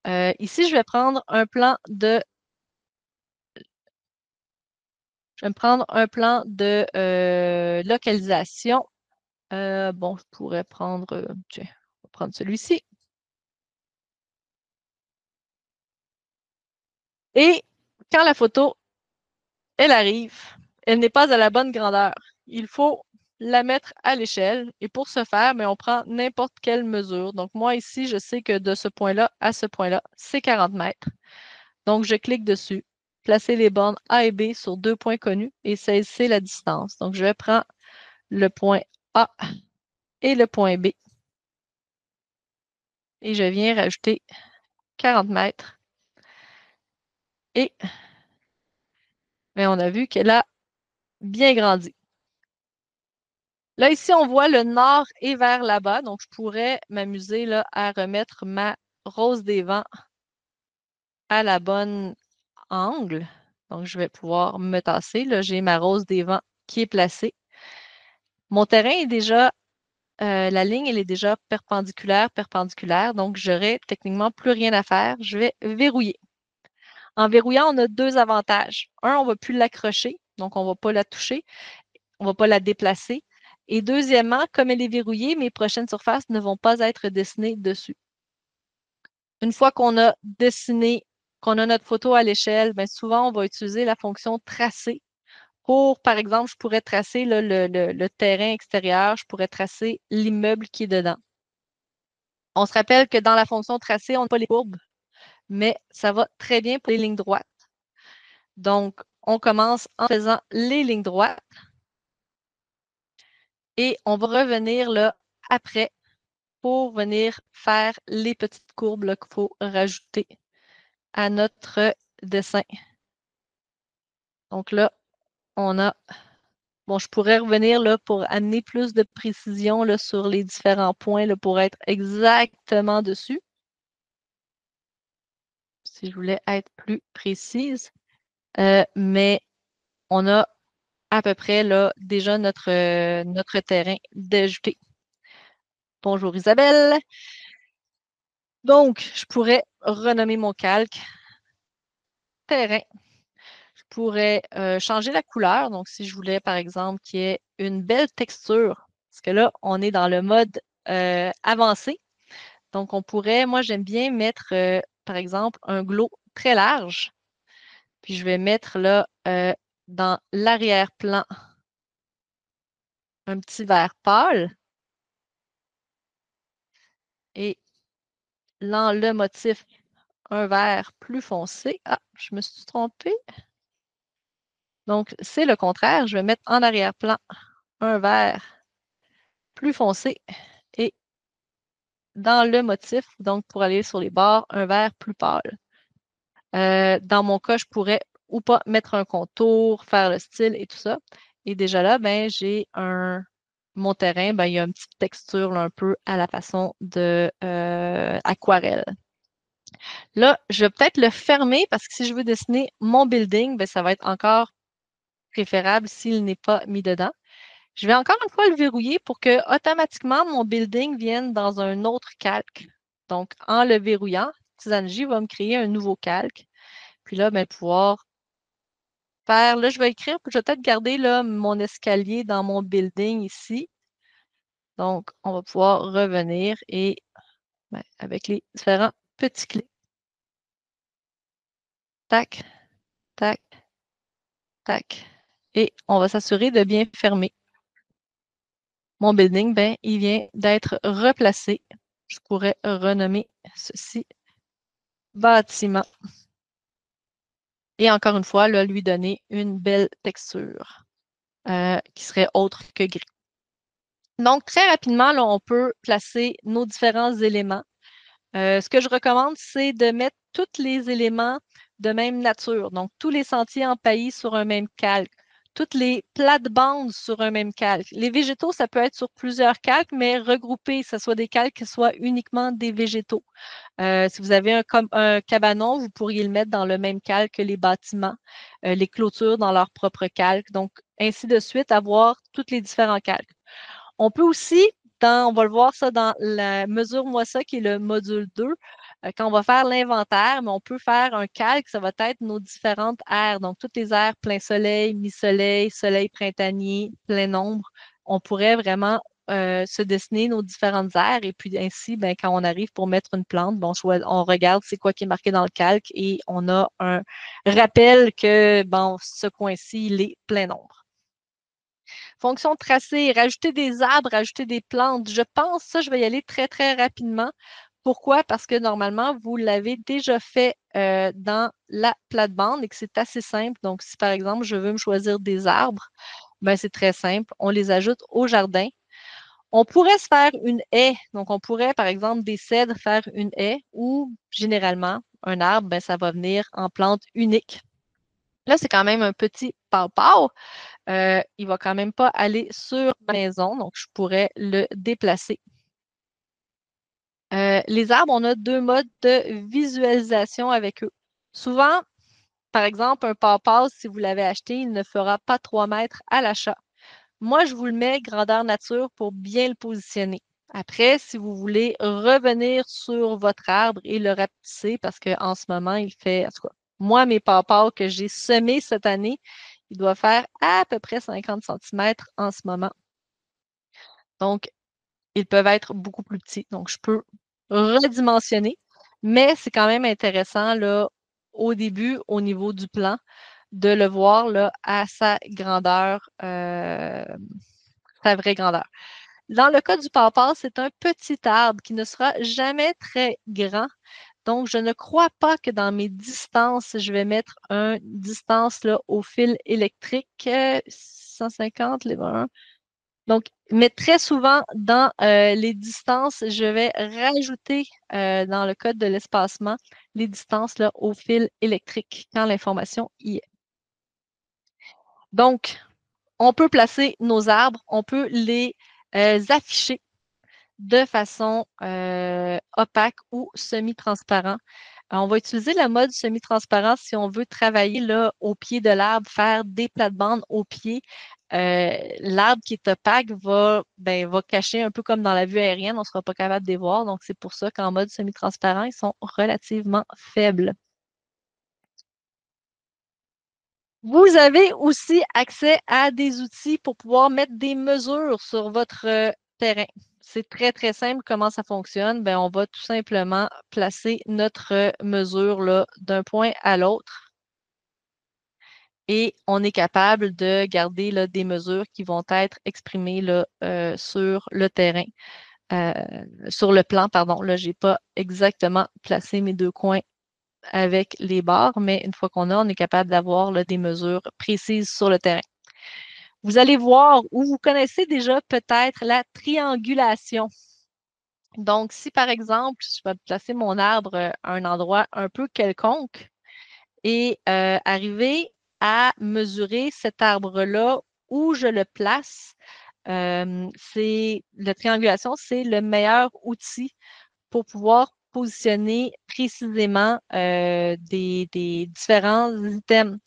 Ici, je vais me prendre un plan de localisation. Bon, je pourrais prendre, tiens, on va prendre celui-ci. Et quand la photo, elle arrive, elle n'est pas à la bonne grandeur. Il faut la mettre à l'échelle. Et pour ce faire, mais on prend n'importe quelle mesure. Donc, moi, ici, je sais que de ce point-là à ce point-là, c'est 40 mètres. Donc, je clique dessus, placer les bornes A et B sur deux points connus et saisir la distance. Donc, je vais prendre le point A et le point B et je viens rajouter 40 mètres. Et mais on a vu qu'elle a bien grandi. Là, ici, on voit le nord et vers là-bas. Donc, je pourrais m'amuser là, à remettre ma rose des vents à la bonne angle. Donc, je vais pouvoir me tasser. Là, j'ai ma rose des vents qui est placée. Mon terrain est déjà, la ligne, elle est déjà perpendiculaire, perpendiculaire. Donc, j'aurais techniquement plus rien à faire. Je vais verrouiller. En verrouillant, on a deux avantages. Un, on ne va plus l'accrocher, donc on ne va pas la toucher, on ne va pas la déplacer. Et deuxièmement, comme elle est verrouillée, mes prochaines surfaces ne vont pas être dessinées dessus. Une fois qu'on a dessiné, qu'on a notre photo à l'échelle, bien souvent, on va utiliser la fonction tracer pour, par exemple, je pourrais tracer là, le terrain extérieur, je pourrais tracer l'immeuble qui est dedans. On se rappelle que dans la fonction tracer, on n'a pas les courbes, mais ça va très bien pour les lignes droites. Donc, on commence en faisant les lignes droites et on va revenir là après pour venir faire les petites courbes qu'il faut rajouter à notre dessin. Donc là, on a, bon, je pourrais revenir là pour amener plus de précision là, sur les différents points là, pour être exactement dessus. Si je voulais être plus précise. Mais on a à peu près là déjà notre terrain d'ajouter. Bonjour Isabelle. Donc, je pourrais renommer mon calque terrain. Je pourrais changer la couleur. Donc, si je voulais, par exemple, qu'il y ait une belle texture, parce que là, on est dans le mode avancé. Donc, on pourrait, moi, j'aime bien mettre, par exemple, un glow très large. Puis, je vais mettre là, dans l'arrière-plan, un petit vert pâle. Et dans le motif, un vert plus foncé. Ah, je me suis trompée. Donc, c'est le contraire. Je vais mettre en arrière-plan un vert plus foncé et dans le motif, donc pour aller sur les bords, un vert plus pâle. Dans mon cas, je pourrais ou pas mettre un contour, faire le style et tout ça. Et déjà là, ben, j'ai mon terrain, ben, il y a une petite texture là, un peu à la façon de aquarelle. Là, je vais peut-être le fermer parce que si je veux dessiner mon building, ben, ça va être encore préférable s'il n'est pas mis dedans. Je vais encore une fois le verrouiller pour que automatiquement mon building vienne dans un autre calque. Donc, en le verrouillant, Tizanji va me créer un nouveau calque. Puis là, ben, pouvoir faire, là, je vais écrire, je vais peut-être garder là, mon escalier dans mon building ici. Donc, on va pouvoir revenir et ben, avec les différents petits clics. Tac, tac, tac. Et on va s'assurer de bien fermer. Mon building, ben, il vient d'être replacé. Je pourrais renommer ceci bâtiment. Et encore une fois, là, lui donner une belle texture qui serait autre que gris. Donc, très rapidement, là, on peut placer nos différents éléments. Ce que je recommande, c'est de mettre tous les éléments de même nature. Donc, tous les sentiers empaillés sur un même calque, toutes les plates-bandes sur un même calque. Les végétaux, ça peut être sur plusieurs calques, mais regroupés, que ce soit des calques qui soient uniquement des végétaux. Si vous avez un cabanon, vous pourriez le mettre dans le même calque que les bâtiments, les clôtures dans leur propre calque. Donc, ainsi de suite, avoir tous les différents calques. On peut aussi, on va le voir ça dans la mesure-moi ça, qui est le module 2, quand on va faire l'inventaire, mais on peut faire un calque, ça va être nos différentes aires, donc toutes les aires plein soleil, mi-soleil, soleil printanier, plein ombre. On pourrait vraiment se dessiner nos différentes aires et puis ainsi, ben, quand on arrive pour mettre une plante, bon, on regarde c'est quoi qui est marqué dans le calque et on a un rappel que bon, ce coin-ci, il est plein ombre. Fonction tracée, rajouter des arbres, rajouter des plantes. Je pense ça, je vais y aller très, très rapidement. Pourquoi? Parce que normalement, vous l'avez déjà fait dans la plate-bande et que c'est assez simple. Donc, si par exemple, je veux me choisir des arbres, ben, c'est très simple. On les ajoute au jardin. On pourrait se faire une haie. Donc, on pourrait, par exemple, des cèdres faire une haie ou généralement, un arbre, ben, ça va venir en plante unique. Là, c'est quand même un petit pau-pau. Il va quand même pas aller sur ma maison, donc je pourrais le déplacer. Les arbres, on a deux modes de visualisation avec eux. Souvent, par exemple, un pawpaw, si vous l'avez acheté, il ne fera pas 3 mètres à l'achat. Moi, je vous le mets grandeur nature pour bien le positionner. Après, si vous voulez revenir sur votre arbre et le rapetisser, parce qu'en ce moment, il fait, en tout cas, moi, mes pawpaws que j'ai semés cette année, il doit faire à peu près 50 centimètres en ce moment. Donc, ils peuvent être beaucoup plus petits. Donc, je peux redimensionner, mais c'est quand même intéressant là, au début, au niveau du plan, de le voir là, à sa grandeur, sa vraie grandeur. Dans le cas du pawpaw, c'est un petit arbre qui ne sera jamais très grand. Donc, je ne crois pas que dans mes distances, je vais mettre une distance là, au fil électrique 150, les 1. Donc, mais très souvent, dans les distances, je vais rajouter dans le code de l'espacement les distances là, au fil électrique quand l'information y est. Donc, on peut placer nos arbres, on peut les afficher de façon opaque ou semi-transparent. On va utiliser le mode semi-transparent si on veut travailler là, au pied de l'arbre, faire des plates-bandes au pied. L'arbre qui est opaque va cacher un peu comme dans la vue aérienne, on ne sera pas capable de les voir. Donc, c'est pour ça qu'en mode semi-transparent, ils sont relativement faibles. Vous avez aussi accès à des outils pour pouvoir mettre des mesures sur votre terrain. C'est très, très simple comment ça fonctionne. Ben, on va tout simplement placer notre mesure là, d'un point à l'autre et on est capable de garder là, des mesures qui vont être exprimées là, sur le terrain, euh, sur le plan, pardon. Là, je n'ai pas exactement placé mes deux coins avec les barres, mais une fois on est capable d'avoir là, des mesures précises sur le terrain. Vous allez voir ou vous connaissez déjà peut-être la triangulation. Donc, si par exemple, je vais placer mon arbre à un endroit un peu quelconque et arriver à mesurer cet arbre-là où je le place, la triangulation, c'est le meilleur outil pour pouvoir positionner précisément des différents items.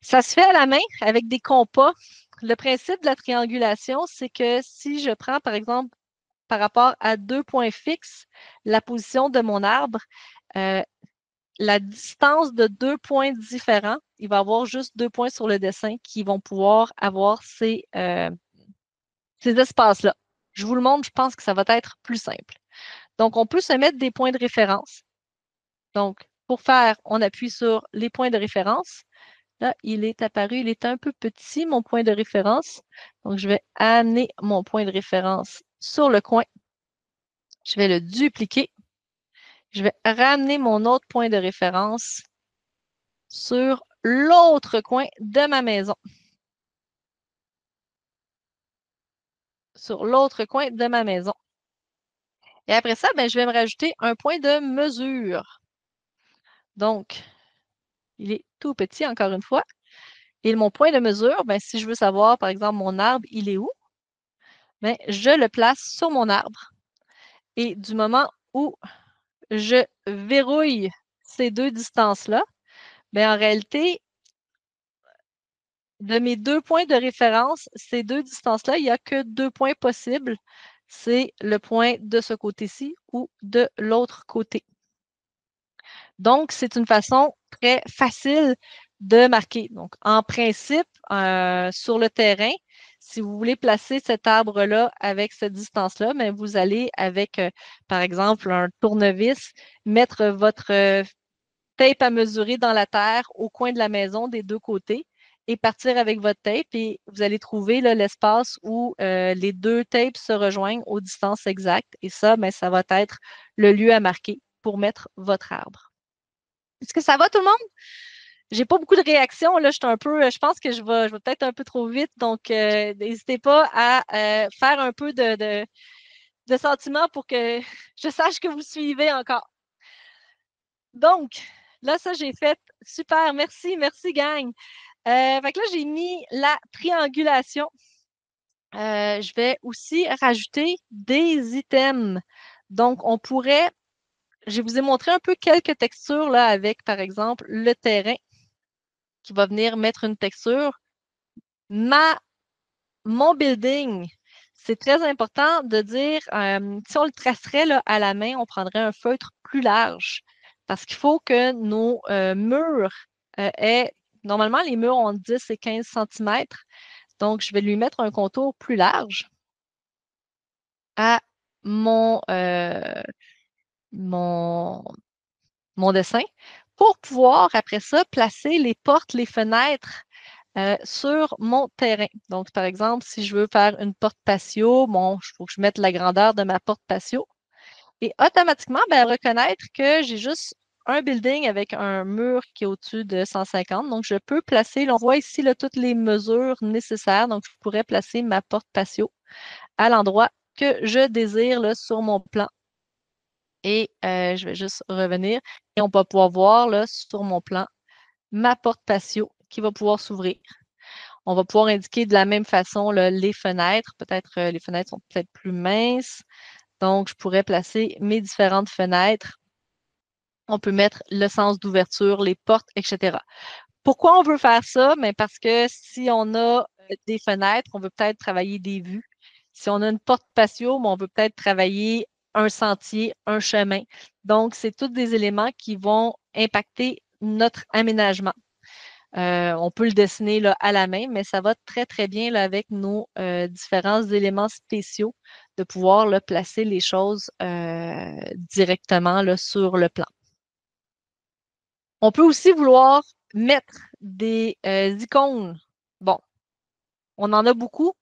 Ça se fait à la main avec des compas. Le principe de la triangulation, c'est que si je prends, par exemple, par rapport à deux points fixes, la position de mon arbre, euh, la distance de deux points différents, il va y avoir juste deux points sur le dessin qui vont pouvoir avoir ces espaces-là. Je vous le montre, je pense que ça va être plus simple. Donc, on peut se mettre des points de référence. Donc, pour faire, on appuie sur les points de référence. Là, il est apparu, il est un peu petit, mon point de référence. Donc, je vais amener mon point de référence sur le coin. Je vais le dupliquer. Je vais ramener mon autre point de référence sur l'autre coin de ma maison. Sur l'autre coin de ma maison. Et après ça, ben, je vais me rajouter un point de mesure. Donc, il est tout petit, encore une fois. Et mon point de mesure, ben, si je veux savoir, par exemple, mon arbre, il est où? Ben, je le place sur mon arbre. Et du moment où je verrouille ces deux distances-là, ben, en réalité, de mes deux points de référence, ces deux distances-là, il n'y a que deux points possibles. C'est le point de ce côté-ci ou de l'autre côté. Donc, c'est une façon très facile de marquer. Donc, en principe, sur le terrain, si vous voulez placer cet arbre-là avec cette distance-là, mais vous allez avec, par exemple, un tournevis, mettre votre tape à mesurer dans la terre au coin de la maison des deux côtés et partir avec votre tape et vous allez trouver là, l'espace où les deux tapes se rejoignent aux distances exactes. Et ça, ben, ça va être le lieu à marquer pour mettre votre arbre. Est-ce que ça va tout le monde? J'ai pas beaucoup de réactions. Là, je pense que je vais peut-être un peu trop vite. Donc, n'hésitez pas à faire un peu de sentiments pour que je sache que vous suivez encore. Donc, là, ça, j'ai fait. Super, merci, merci, gang. Fait que là, j'ai mis la triangulation. Je vais aussi rajouter des items. Donc, je vous ai montré un peu quelques textures là avec, par exemple, le terrain qui va venir mettre une texture. Ma, mon building, c'est très important de dire, si on le tracerait là, à la main, on prendrait un feutre plus large parce qu'il faut que nos murs aient, normalement, les murs ont 10 et 15 centimètres. Donc, je vais lui mettre un contour plus large à mon, mon, mon dessin pour pouvoir, après ça, placer les portes, les fenêtres sur mon terrain. Donc, par exemple, si je veux faire une porte patio, bon, il faut que je mette la grandeur de ma porte patio. Et automatiquement, ben, reconnaître que j'ai juste un building avec un mur qui est au-dessus de 150. Donc, je peux placer, là, on voit ici là, toutes les mesures nécessaires. Donc, je pourrais placer ma porte patio à l'endroit que je désire là, sur mon plan. Et je vais juste revenir et on va pouvoir voir là, sur mon plan ma porte patio qui va pouvoir s'ouvrir. On va pouvoir indiquer de la même façon là, les fenêtres. Peut-être les fenêtres sont peut-être plus minces. Donc, je pourrais placer mes différentes fenêtres. On peut mettre le sens d'ouverture, les portes, etc. Pourquoi on veut faire ça? Mais parce que si on a des fenêtres, on veut peut-être travailler des vues. Si on a une porte patio, on veut peut-être travailler un sentier, un chemin. Donc, c'est tous des éléments qui vont impacter notre aménagement. On peut le dessiner là, à la main, mais ça va très, très bien là, avec nos différents éléments spéciaux de pouvoir là, placer les choses directement là, sur le plan. On peut aussi vouloir mettre des icônes. Bon, on en a beaucoup.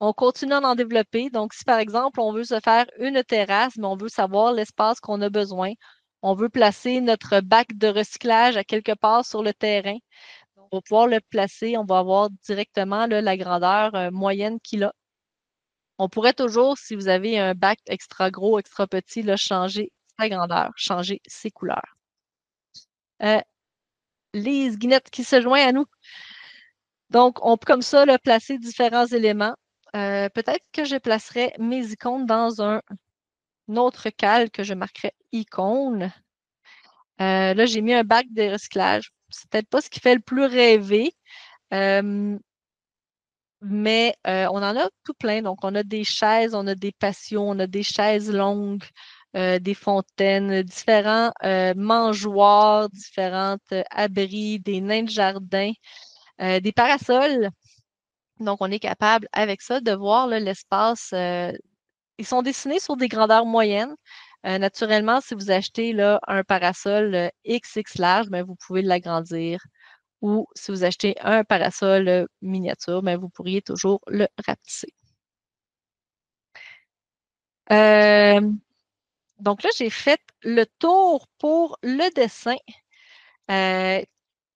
On continue à en développer. Donc, si par exemple, on veut se faire une terrasse, mais on veut savoir l'espace qu'on a besoin, on veut placer notre bac de recyclage à quelque part sur le terrain, on va pouvoir le placer, on va avoir directement là, la grandeur moyenne qu'il a. On pourrait toujours, si vous avez un bac extra gros, extra petit, là, changer sa grandeur, changer ses couleurs. Euh, les guinettes qui se joignent à nous. Donc, on peut comme ça là, placer différents éléments. Peut-être que je placerai mes icônes dans un autre cal que je marquerai icône. Là, j'ai mis un bac de recyclage. C'est peut-être pas ce qui fait le plus rêver, mais on en a tout plein. Donc, on a des chaises, on a des patios, on a des chaises longues, des fontaines, différents mangeoires, différents abris, des nains de jardin, des parasols. Donc, on est capable avec ça de voir là, l'espace. Ils sont dessinés sur des grandeurs moyennes. Naturellement, si vous achetez là, un parasol XX large, ben, vous pouvez l'agrandir. Ou si vous achetez un parasol miniature, ben, vous pourriez toujours le rapetisser. Euh, donc là, j'ai fait le tour pour le dessin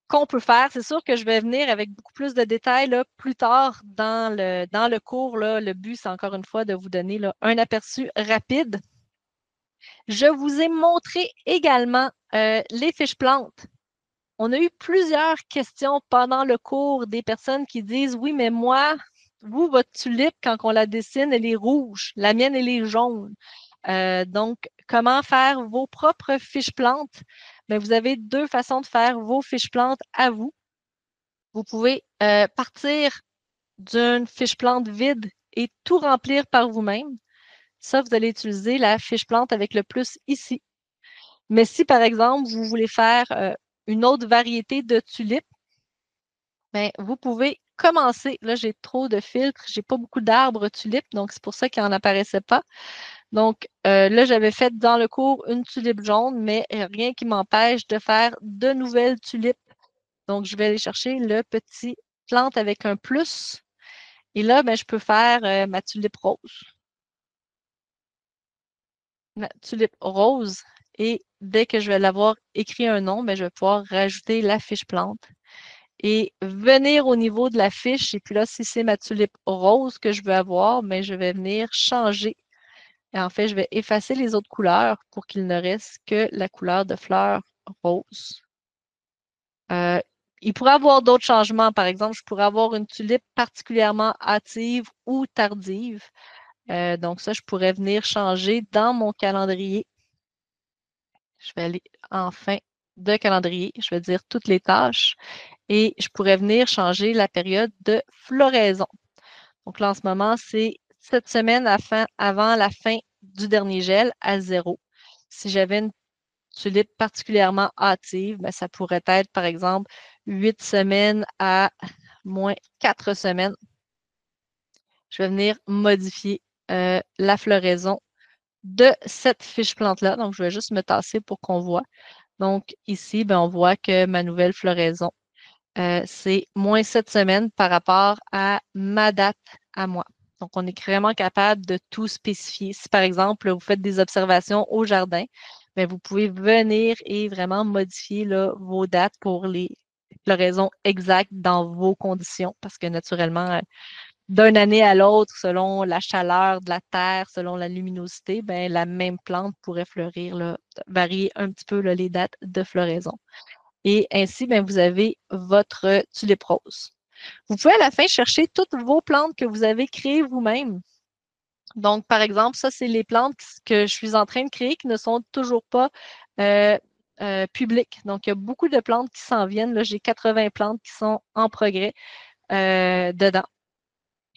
qu'on peut faire. C'est sûr que je vais venir avec beaucoup plus de détails là, plus tard dans le cours. Là. Le but, c'est encore une fois de vous donner là, un aperçu rapide. Je vous ai montré également les fiches plantes. On a eu plusieurs questions pendant le cours des personnes qui disent, oui, mais moi, vous, votre tulipe, quand on la dessine, elle est rouge. La mienne, elle est jaune. Donc, comment faire vos propres fiches plantes? Bien, vous avez deux façons de faire vos fiches plantes à vous. Vous pouvez partir d'une fiche plante vide et tout remplir par vous-même. Ça, vous allez utiliser la fiche plante avec le plus ici. Mais si, par exemple, vous voulez faire une autre variété de tulipes, ben, vous pouvez commencer. Là, j'ai trop de filtres, j'ai pas beaucoup d'arbres tulipes, donc c'est pour ça qu'il n'en apparaissait pas. Donc, là, j'avais fait dans le cours une tulipe jaune, mais rien qui m'empêche de faire de nouvelles tulipes. Donc, je vais aller chercher le petit plante avec un plus. Et là, ben, je peux faire ma tulipe rose. Ma tulipe rose. Et dès que je vais l'avoir écrit un nom, ben, je vais pouvoir rajouter la fiche plante et venir au niveau de la fiche. Et puis là, si c'est ma tulipe rose que je veux avoir, ben, je vais venir changer. Et en fait, je vais effacer les autres couleurs pour qu'il ne reste que la couleur de fleur rose. Euh, il pourrait y avoir d'autres changements. Par exemple, je pourrais avoir une tulipe particulièrement hâtive ou tardive. Donc ça, je pourrais venir changer dans mon calendrier. Je vais aller en fin de calendrier. Je vais dire toutes les tâches et je pourrais venir changer la période de floraison. Donc là, en ce moment, c'est cette semaine avant la fin du dernier gel à 0. Si j'avais une tulipe particulièrement hâtive, ben, ça pourrait être, par exemple, 8 semaines à moins 4 semaines. Je vais venir modifier la floraison de cette fiche plante-là. Donc, je vais juste me tasser pour qu'on voit. Donc, ici, ben, on voit que ma nouvelle floraison, c'est moins 7 semaines par rapport à ma date à moi. Donc, on est vraiment capable de tout spécifier. Si, par exemple, vous faites des observations au jardin, bien, vous pouvez venir et vraiment modifier là, vos dates pour les floraisons exactes dans vos conditions, parce que naturellement, d'une année à l'autre, selon la chaleur de la terre, selon la luminosité, ben, la même plante pourrait fleurir, là, varier un petit peu là, les dates de floraison. Et ainsi, ben, vous avez votre tulipe rose. Vous pouvez à la fin chercher toutes vos plantes que vous avez créées vous-même. Donc, par exemple, ça, c'est les plantes que je suis en train de créer qui ne sont toujours pas euh, publiques. Donc, il y a beaucoup de plantes qui s'en viennent. Là, j'ai 80 plantes qui sont en progrès dedans.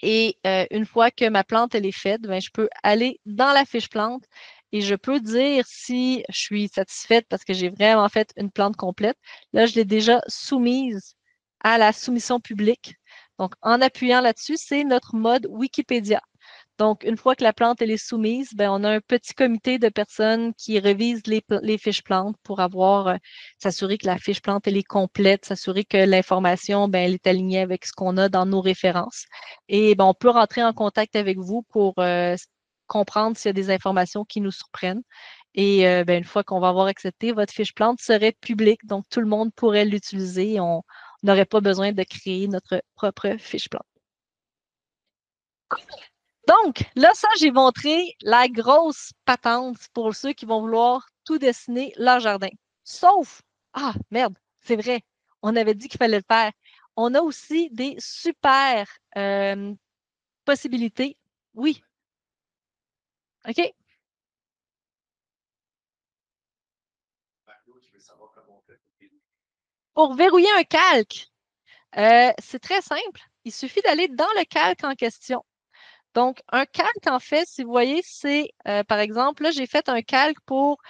Et une fois que ma plante elle est faite, ben, je peux aller dans la fiche plante et je peux dire si je suis satisfaite parce que j'ai vraiment fait une plante complète. Là, je l'ai déjà soumise à la soumission publique. Donc, en appuyant là-dessus, c'est notre mode Wikipédia. Donc, une fois que la plante elle est soumise, ben, on a un petit comité de personnes qui révisent les fiches plantes pour avoir, s'assurer que la fiche plante elle est complète, s'assurer que l'information ben, elle est alignée avec ce qu'on a dans nos références. Et ben, on peut rentrer en contact avec vous pour comprendre s'il y a des informations qui nous surprennent. Et ben, une fois qu'on va avoir accepté, votre fiche plante serait publique, donc tout le monde pourrait l'utiliser. On n'aurait pas besoin de créer notre propre fiche plante. Donc, là, ça, j'ai montré la grosse patente pour ceux qui vont vouloir tout dessiner leur jardin. Sauf, ah, merde, c'est vrai, on avait dit qu'il fallait le faire. On a aussi des super possibilités. Oui, OK. Pour verrouiller un calque, c'est très simple. Il suffit d'aller dans le calque en question. Donc, un calque, en fait, si vous voyez, c'est, par exemple, là, j'ai fait un calque pour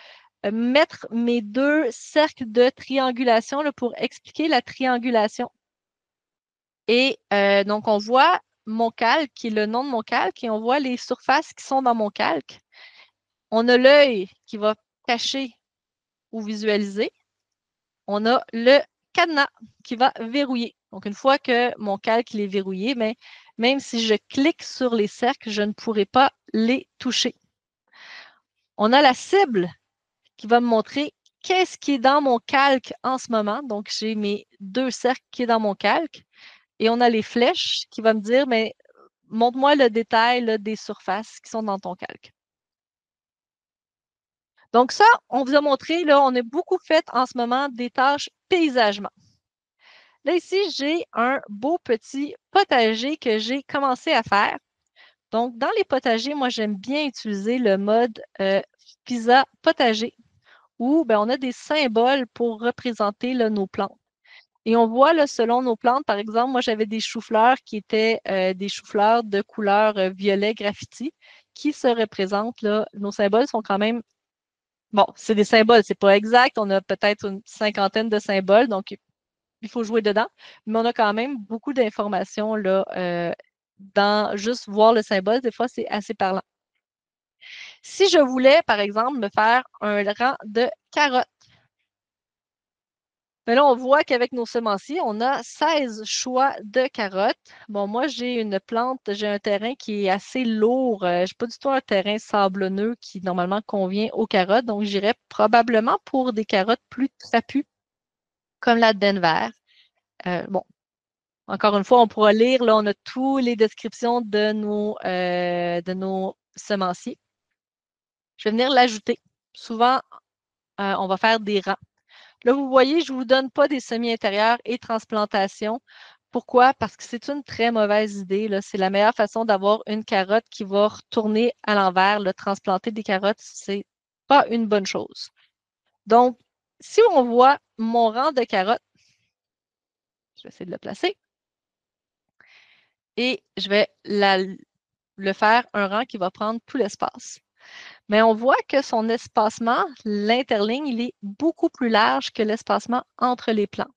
mettre mes deux cercles de triangulation là, pour expliquer la triangulation. Et donc, on voit mon calque, qui est le nom de mon calque, et on voit les surfaces qui sont dans mon calque. On a l'œil qui va cacher ou visualiser. On a le cadenas qui va verrouiller. Donc, une fois que mon calque il est verrouillé, mais même si je clique sur les cercles, je ne pourrai pas les toucher. On a la cible qui va me montrer qu'est-ce qui est dans mon calque en ce moment. Donc, j'ai mes deux cercles qui est dans mon calque. Et on a les flèches qui va me dire, mais montre-moi le détail là, des surfaces qui sont dans ton calque. Donc ça, on vous a montré, là, on a beaucoup fait en ce moment des tâches paysagement. Là, ici, j'ai un beau petit potager que j'ai commencé à faire. Donc, dans les potagers, moi, j'aime bien utiliser le mode pizza potager où ben, on a des symboles pour représenter là, nos plantes. Et on voit, là, selon nos plantes, par exemple, moi, j'avais des choux-fleurs qui étaient des choux-fleurs de couleur violet graffiti qui se représentent, là. Nos symboles sont quand même, bon, c'est des symboles, c'est pas exact. On a peut-être une cinquantaine de symboles, donc il faut jouer dedans. Mais on a quand même beaucoup d'informations, là, dans juste voir le symbole. Des fois, c'est assez parlant. Si je voulais, par exemple, me faire un rang de carottes, mais là, on voit qu'avec nos semenciers, on a 16 choix de carottes. Bon, moi, j'ai une plante, j'ai un terrain qui est assez lourd. Je n'ai pas du tout un terrain sablonneux qui, normalement, convient aux carottes. Donc, j'irais probablement pour des carottes plus trapues, comme la Denver. Bon, encore une fois, on pourra lire, là, on a toutes les descriptions de nos semenciers. Je vais venir l'ajouter. Souvent, on va faire des rangs. Là, vous voyez, je ne vous donne pas des semis intérieurs et transplantation. Pourquoi? Parce que c'est une très mauvaise idée, là. C'est la meilleure façon d'avoir une carotte qui va retourner à l'envers. Le transplanter des carottes, c'est pas une bonne chose. Donc, si on voit mon rang de carottes, je vais essayer de le placer et je vais le faire un rang qui va prendre tout l'espace. Mais on voit que son espacement, l'interligne, il est beaucoup plus large que l'espacement entre les plants.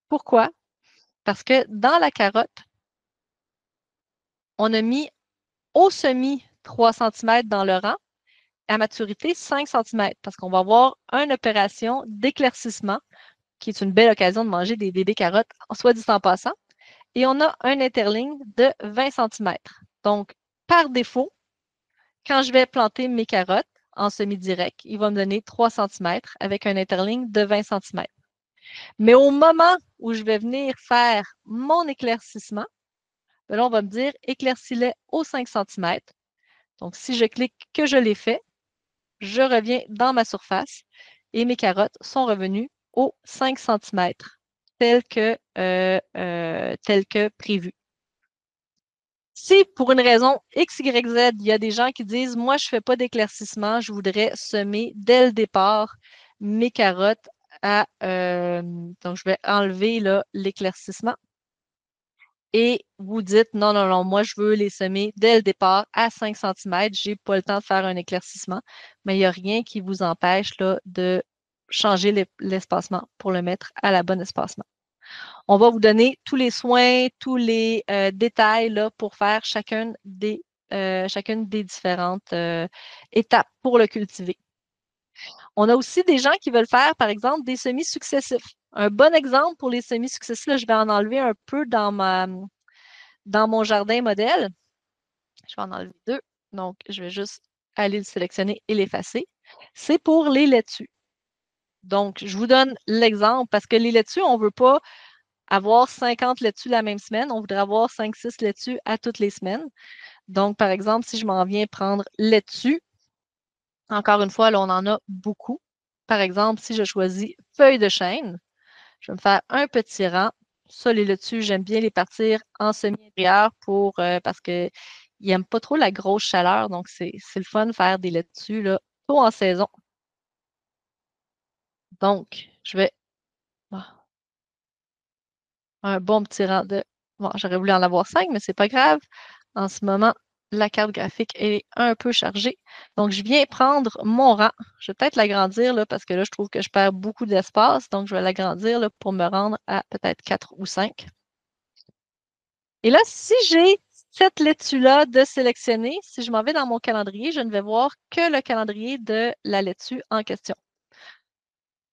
Pourquoi? Parce que dans la carotte, on a mis au semis 3 cm dans le rang, à maturité 5 cm, parce qu'on va avoir une opération d'éclaircissement, qui est une belle occasion de manger des bébés carottes, soit dit en passant, et on a un interligne de 20 cm. Donc, par défaut, quand je vais planter mes carottes en semi-direct, il va me donner 3 cm avec un interligne de 20 cm. Mais au moment où je vais venir faire mon éclaircissement, ben là, on va me dire éclaircis-les au 5 cm. Donc, si je clique que je l'ai fait, je reviens dans ma surface et mes carottes sont revenues aux 5 cm, tel que prévu. Si pour une raison X, Y, Z, il y a des gens qui disent, moi, je ne fais pas d'éclaircissement, je voudrais semer dès le départ mes carottes donc, je vais enlever l'éclaircissement. Et vous dites, non, non, non, moi, je veux les semer dès le départ à 5 cm. Je n'ai pas le temps de faire un éclaircissement, mais il n'y a rien qui vous empêche là, de changer l'espacement pour le mettre à la bonne espacement. On va vous donner tous les soins, tous les détails là, pour faire chacune des différentes étapes pour le cultiver. On a aussi des gens qui veulent faire, par exemple, des semis successifs. Un bon exemple pour les semis successifs, là, je vais en enlever un peu dans mon jardin modèle. Je vais en enlever deux. Donc, je vais juste aller le sélectionner et l'effacer. C'est pour les laitues. Donc, je vous donne l'exemple parce que les laitues, on ne veut pas avoir 50 laitues la même semaine. On voudrait avoir 5-6 laitues à toutes les semaines. Donc, par exemple, si je m'en viens prendre laitue, encore une fois, là, on en a beaucoup. Par exemple, si je choisis feuilles de chêne, je vais me faire un petit rang. Ça, les laitues, j'aime bien les partir en semi-intérieur parce qu'ils n'aiment pas trop la grosse chaleur. Donc, c'est le fun de faire des laitues là, tôt en saison. Donc, je vais un bon petit rang de. Bon, j'aurais voulu en avoir 5, mais c'est pas grave. En ce moment, la carte graphique est un peu chargée. Donc, je viens prendre mon rang. Je vais peut-être l'agrandir là, parce que là, je trouve que je perds beaucoup d'espace. Donc, je vais l'agrandir là, pour me rendre à peut-être 4 ou 5. Et là, si j'ai cette laitue-là de sélectionner, si je m'en vais dans mon calendrier, je ne vais voir que le calendrier de la laitue en question.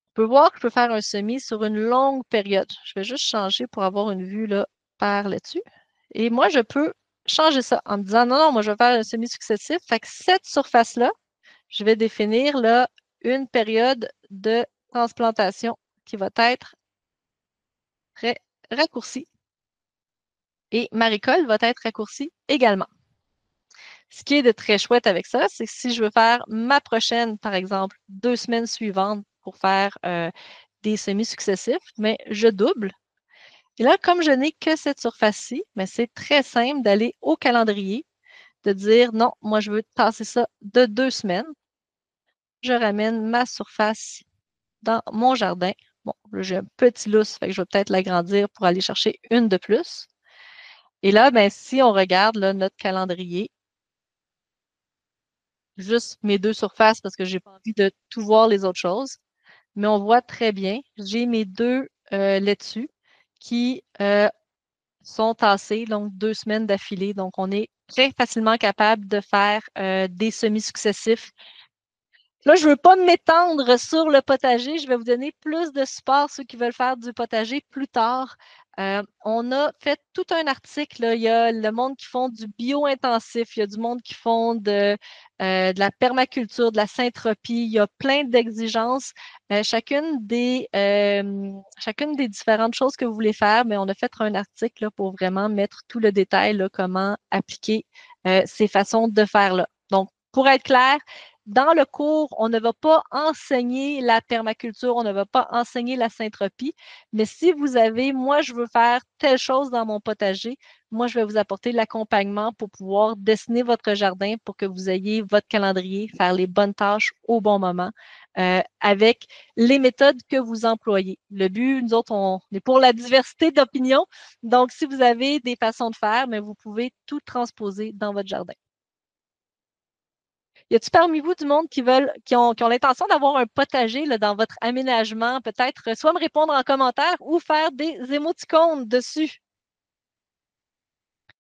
Je peux voir que je peux faire un semis sur une longue période. Je vais juste changer pour avoir une vue là, par là-dessus. Et moi, je peux changer ça en me disant non, non, moi, je vais faire un semis successif. Fait que cette surface-là, je vais définir là, une période de transplantation qui va être très raccourcie. Et ma récolte va être raccourcie également. Ce qui est de très chouette avec ça, c'est que si je veux faire ma prochaine, par exemple, 2 semaines suivantes pour faire des semis successifs, mais je double. Et là, comme je n'ai que cette surface-ci, mais c'est très simple d'aller au calendrier, de dire non, moi je veux tasser ça de 2 semaines. Je ramène ma surface dans mon jardin. Bon, là, j'ai un petit lousse, fait que je vais peut-être l'agrandir pour aller chercher une de plus. Et là, ben, si on regarde là, notre calendrier, juste mes deux surfaces parce que j'ai pas envie de tout voir les autres choses, mais on voit très bien, j'ai mes deux laitues qui sont tassés, donc 2 semaines d'affilée. Donc, on est très facilement capable de faire des semis successifs. Là, je ne veux pas m'étendre sur le potager. Je vais vous donner plus de support, ceux qui veulent faire du potager plus tard. On a fait tout un article, là. Il y a le monde qui font du bio-intensif, il y a du monde qui font de la permaculture, de la syntropie. Il y a plein d'exigences. Chacune des différentes choses que vous voulez faire, mais on a fait un article là, pour vraiment mettre tout le détail, là, comment appliquer ces façons de faire là. Donc, pour être clair, dans le cours, on ne va pas enseigner la permaculture, on ne va pas enseigner la syntropie, mais si vous avez, moi, je veux faire telle chose dans mon potager, moi, je vais vous apporter l'accompagnement pour pouvoir dessiner votre jardin pour que vous ayez votre calendrier, faire les bonnes tâches au bon moment avec les méthodes que vous employez. Le but, nous autres, on est pour la diversité d'opinions. Donc, si vous avez des façons de faire, mais vous pouvez tout transposer dans votre jardin. Y a-t-il parmi vous du monde qui ont l'intention d'avoir un potager là, dans votre aménagement? Peut-être soit me répondre en commentaire ou faire des émoticônes dessus.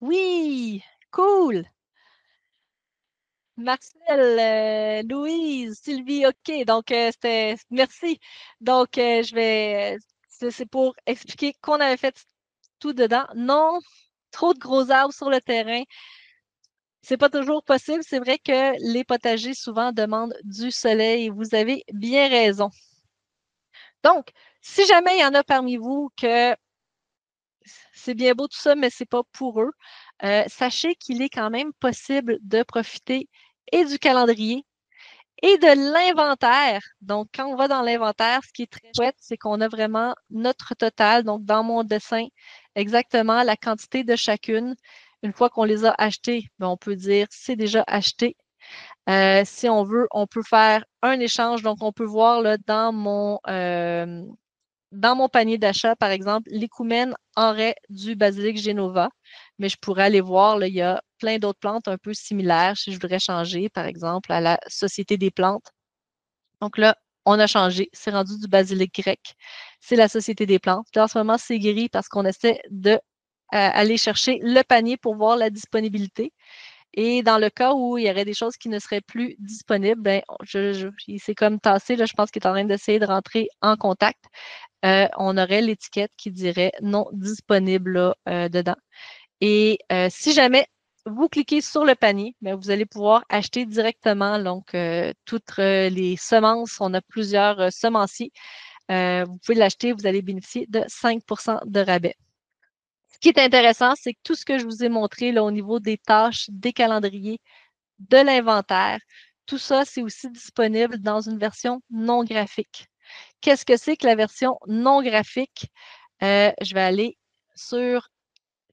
Oui, cool. Marcel, Louise, Sylvie, OK. Donc, c'était. Merci. Donc, c'est pour expliquer qu'on avait fait tout dedans. Non, trop de gros arbres sur le terrain. C'est pas toujours possible. C'est vrai que les potagers souvent demandent du soleil. Vous avez bien raison. Donc, si jamais il y en a parmi vous que c'est bien beau tout ça, mais c'est pas pour eux, sachez qu'il est quand même possible de profiter et du calendrier et de l'inventaire. Donc, quand on va dans l'inventaire, ce qui est très chouette, c'est qu'on a vraiment notre total. Donc, dans mon dessin, exactement la quantité de chacune. Une fois qu'on les a achetées, ben, on peut dire c'est déjà acheté. Si on veut, on peut faire un échange. Donc, on peut voir là, dans mon panier d'achat, par exemple, l'écoumène aurait du basilic Genova, mais je pourrais aller voir, là, il y a plein d'autres plantes un peu similaires si je voudrais changer, par exemple, à la Société des plantes. Donc là, on a changé. C'est rendu du basilic grec. C'est la Société des plantes. Là, en ce moment, c'est gris parce qu'on essaie de aller chercher le panier pour voir la disponibilité. Et dans le cas où il y aurait des choses qui ne seraient plus disponibles, ben, il s'est comme tassé, là, je pense qu'il est en train d'essayer de rentrer en contact. On aurait l'étiquette qui dirait non disponible là, dedans. Et si jamais vous cliquez sur le panier, ben, vous allez pouvoir acheter directement donc, toutes les semences. On a plusieurs semenciers. Vous pouvez l'acheter, vous allez bénéficier de 5 de rabais. Ce qui est intéressant, c'est que tout ce que je vous ai montré là, au niveau des tâches, des calendriers, de l'inventaire, tout ça, c'est aussi disponible dans une version non graphique. Qu'est-ce que c'est que la version non graphique? Je vais aller sur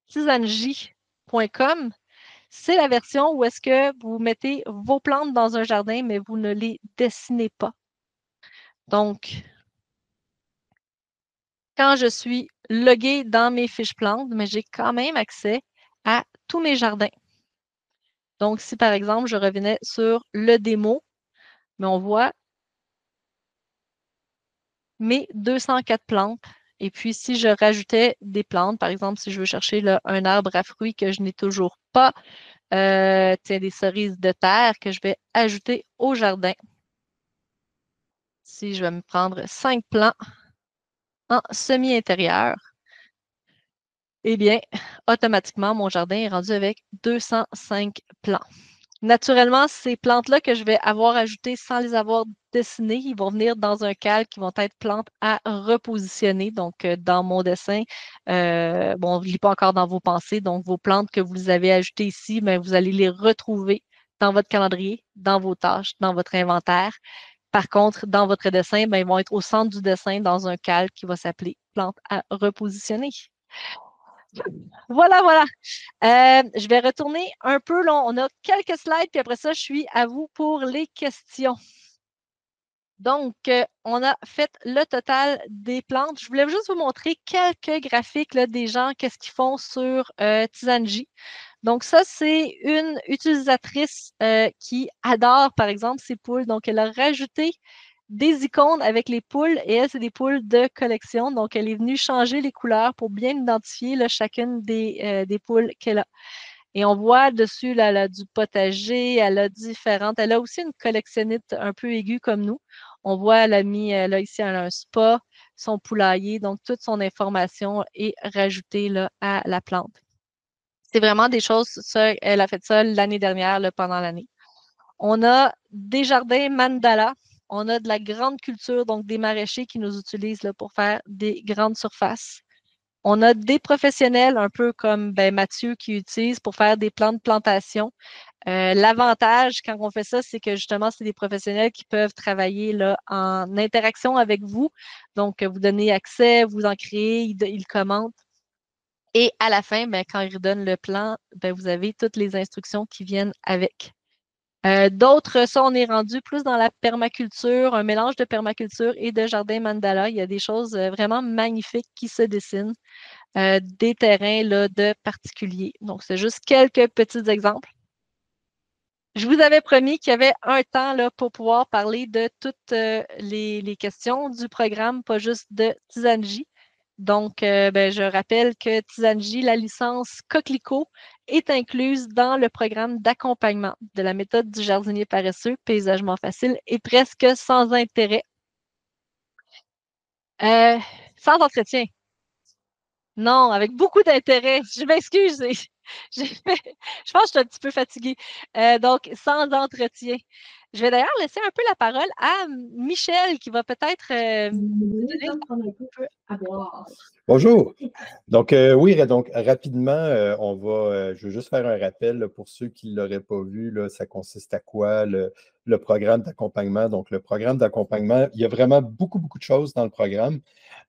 tisanj.com. C'est la version où est-ce que vous mettez vos plantes dans un jardin, mais vous ne les dessinez pas. Donc, quand je suis loguée dans mes fiches plantes, mais j'ai quand même accès à tous mes jardins. Donc, si par exemple, je revenais sur le démo, mais on voit mes 204 plantes. Et puis, si je rajoutais des plantes, par exemple, si je veux chercher là, un arbre à fruits que je n'ai toujours pas, tiens, des cerises de terre que je vais ajouter au jardin. Si je vais me prendre 5 plants en semi-intérieur, eh bien, automatiquement, mon jardin est rendu avec 205 plants. Naturellement, ces plantes-là que je vais avoir ajoutées sans les avoir dessinées, ils vont venir dans un calque qui vont être plantes à repositionner. Donc, dans mon dessin, bon, on ne lit pas encore dans vos pensées. Donc, vos plantes que vous avez ajoutées ici, ben, vous allez les retrouver dans votre calendrier, dans vos tâches, dans votre inventaire. Par contre, dans votre dessin, ben, ils vont être au centre du dessin dans un calque qui va s'appeler plantes à repositionner. Voilà, voilà. Je vais retourner un peu. Là, on a quelques slides, puis après ça, je suis à vous pour les questions. Donc, on a fait le total des plantes. Je voulais juste vous montrer quelques graphiques là, des gens, qu'est-ce qu'ils font sur Tizanji. Donc, ça, c'est une utilisatrice qui adore, par exemple, ces poules. Donc, elle a rajouté des icônes avec les poules et elle, c'est des poules de collection. Donc, elle est venue changer les couleurs pour bien identifier là, chacune des poules qu'elle a. Et on voit dessus, là, elle a du potager, elle a différentes. Elle a aussi une collectionnite un peu aiguë comme nous. On voit, elle a ici elle a un spa, son poulailler, donc toute son information est rajoutée là, à la plante. C'est vraiment des choses, ça, elle a fait ça l'année dernière, là, pendant l'année. On a des jardins mandala. On a de la grande culture, donc des maraîchers qui nous utilisent là, pour faire des grandes surfaces. On a des professionnels, un peu comme ben, Mathieu, qui utilise pour faire des plans de plantation. L'avantage quand on fait ça, c'est que justement, c'est des professionnels qui peuvent travailler là, en interaction avec vous. Donc, vous donnez accès, vous en créez, ils commentent. Et à la fin, ben, quand ils redonnent le plan, ben, vous avez toutes les instructions qui viennent avec. D'autres, ça, on est rendu plus dans la permaculture, un mélange de permaculture et de jardin mandala. Il y a des choses vraiment magnifiques qui se dessinent, des terrains là, de particuliers. Donc, c'est juste quelques petits exemples. Je vous avais promis qu'il y avait un temps là, pour pouvoir parler de toutes les questions du programme, pas juste de Tizanji. Donc, ben, je rappelle que Tizanji, la licence Coquelicot, est incluse dans le programme d'accompagnement de la méthode du jardinier paresseux, paysagement facile et presque sans intérêt. Euh, Sans entretien. Non, avec beaucoup d'intérêt. Je m'excuse. Je pense que je suis un petit peu fatiguée. Donc, sans entretien. Je vais d'ailleurs laisser un peu la parole à Michel qui va peut-être donner un peu à boire. Bonjour. Donc, oui, donc rapidement, je veux juste faire un rappel là, pour ceux qui ne l'auraient pas vu, là, ça consiste à quoi le programme d'accompagnement. Donc, le programme d'accompagnement, il y a vraiment beaucoup, beaucoup de choses dans le programme.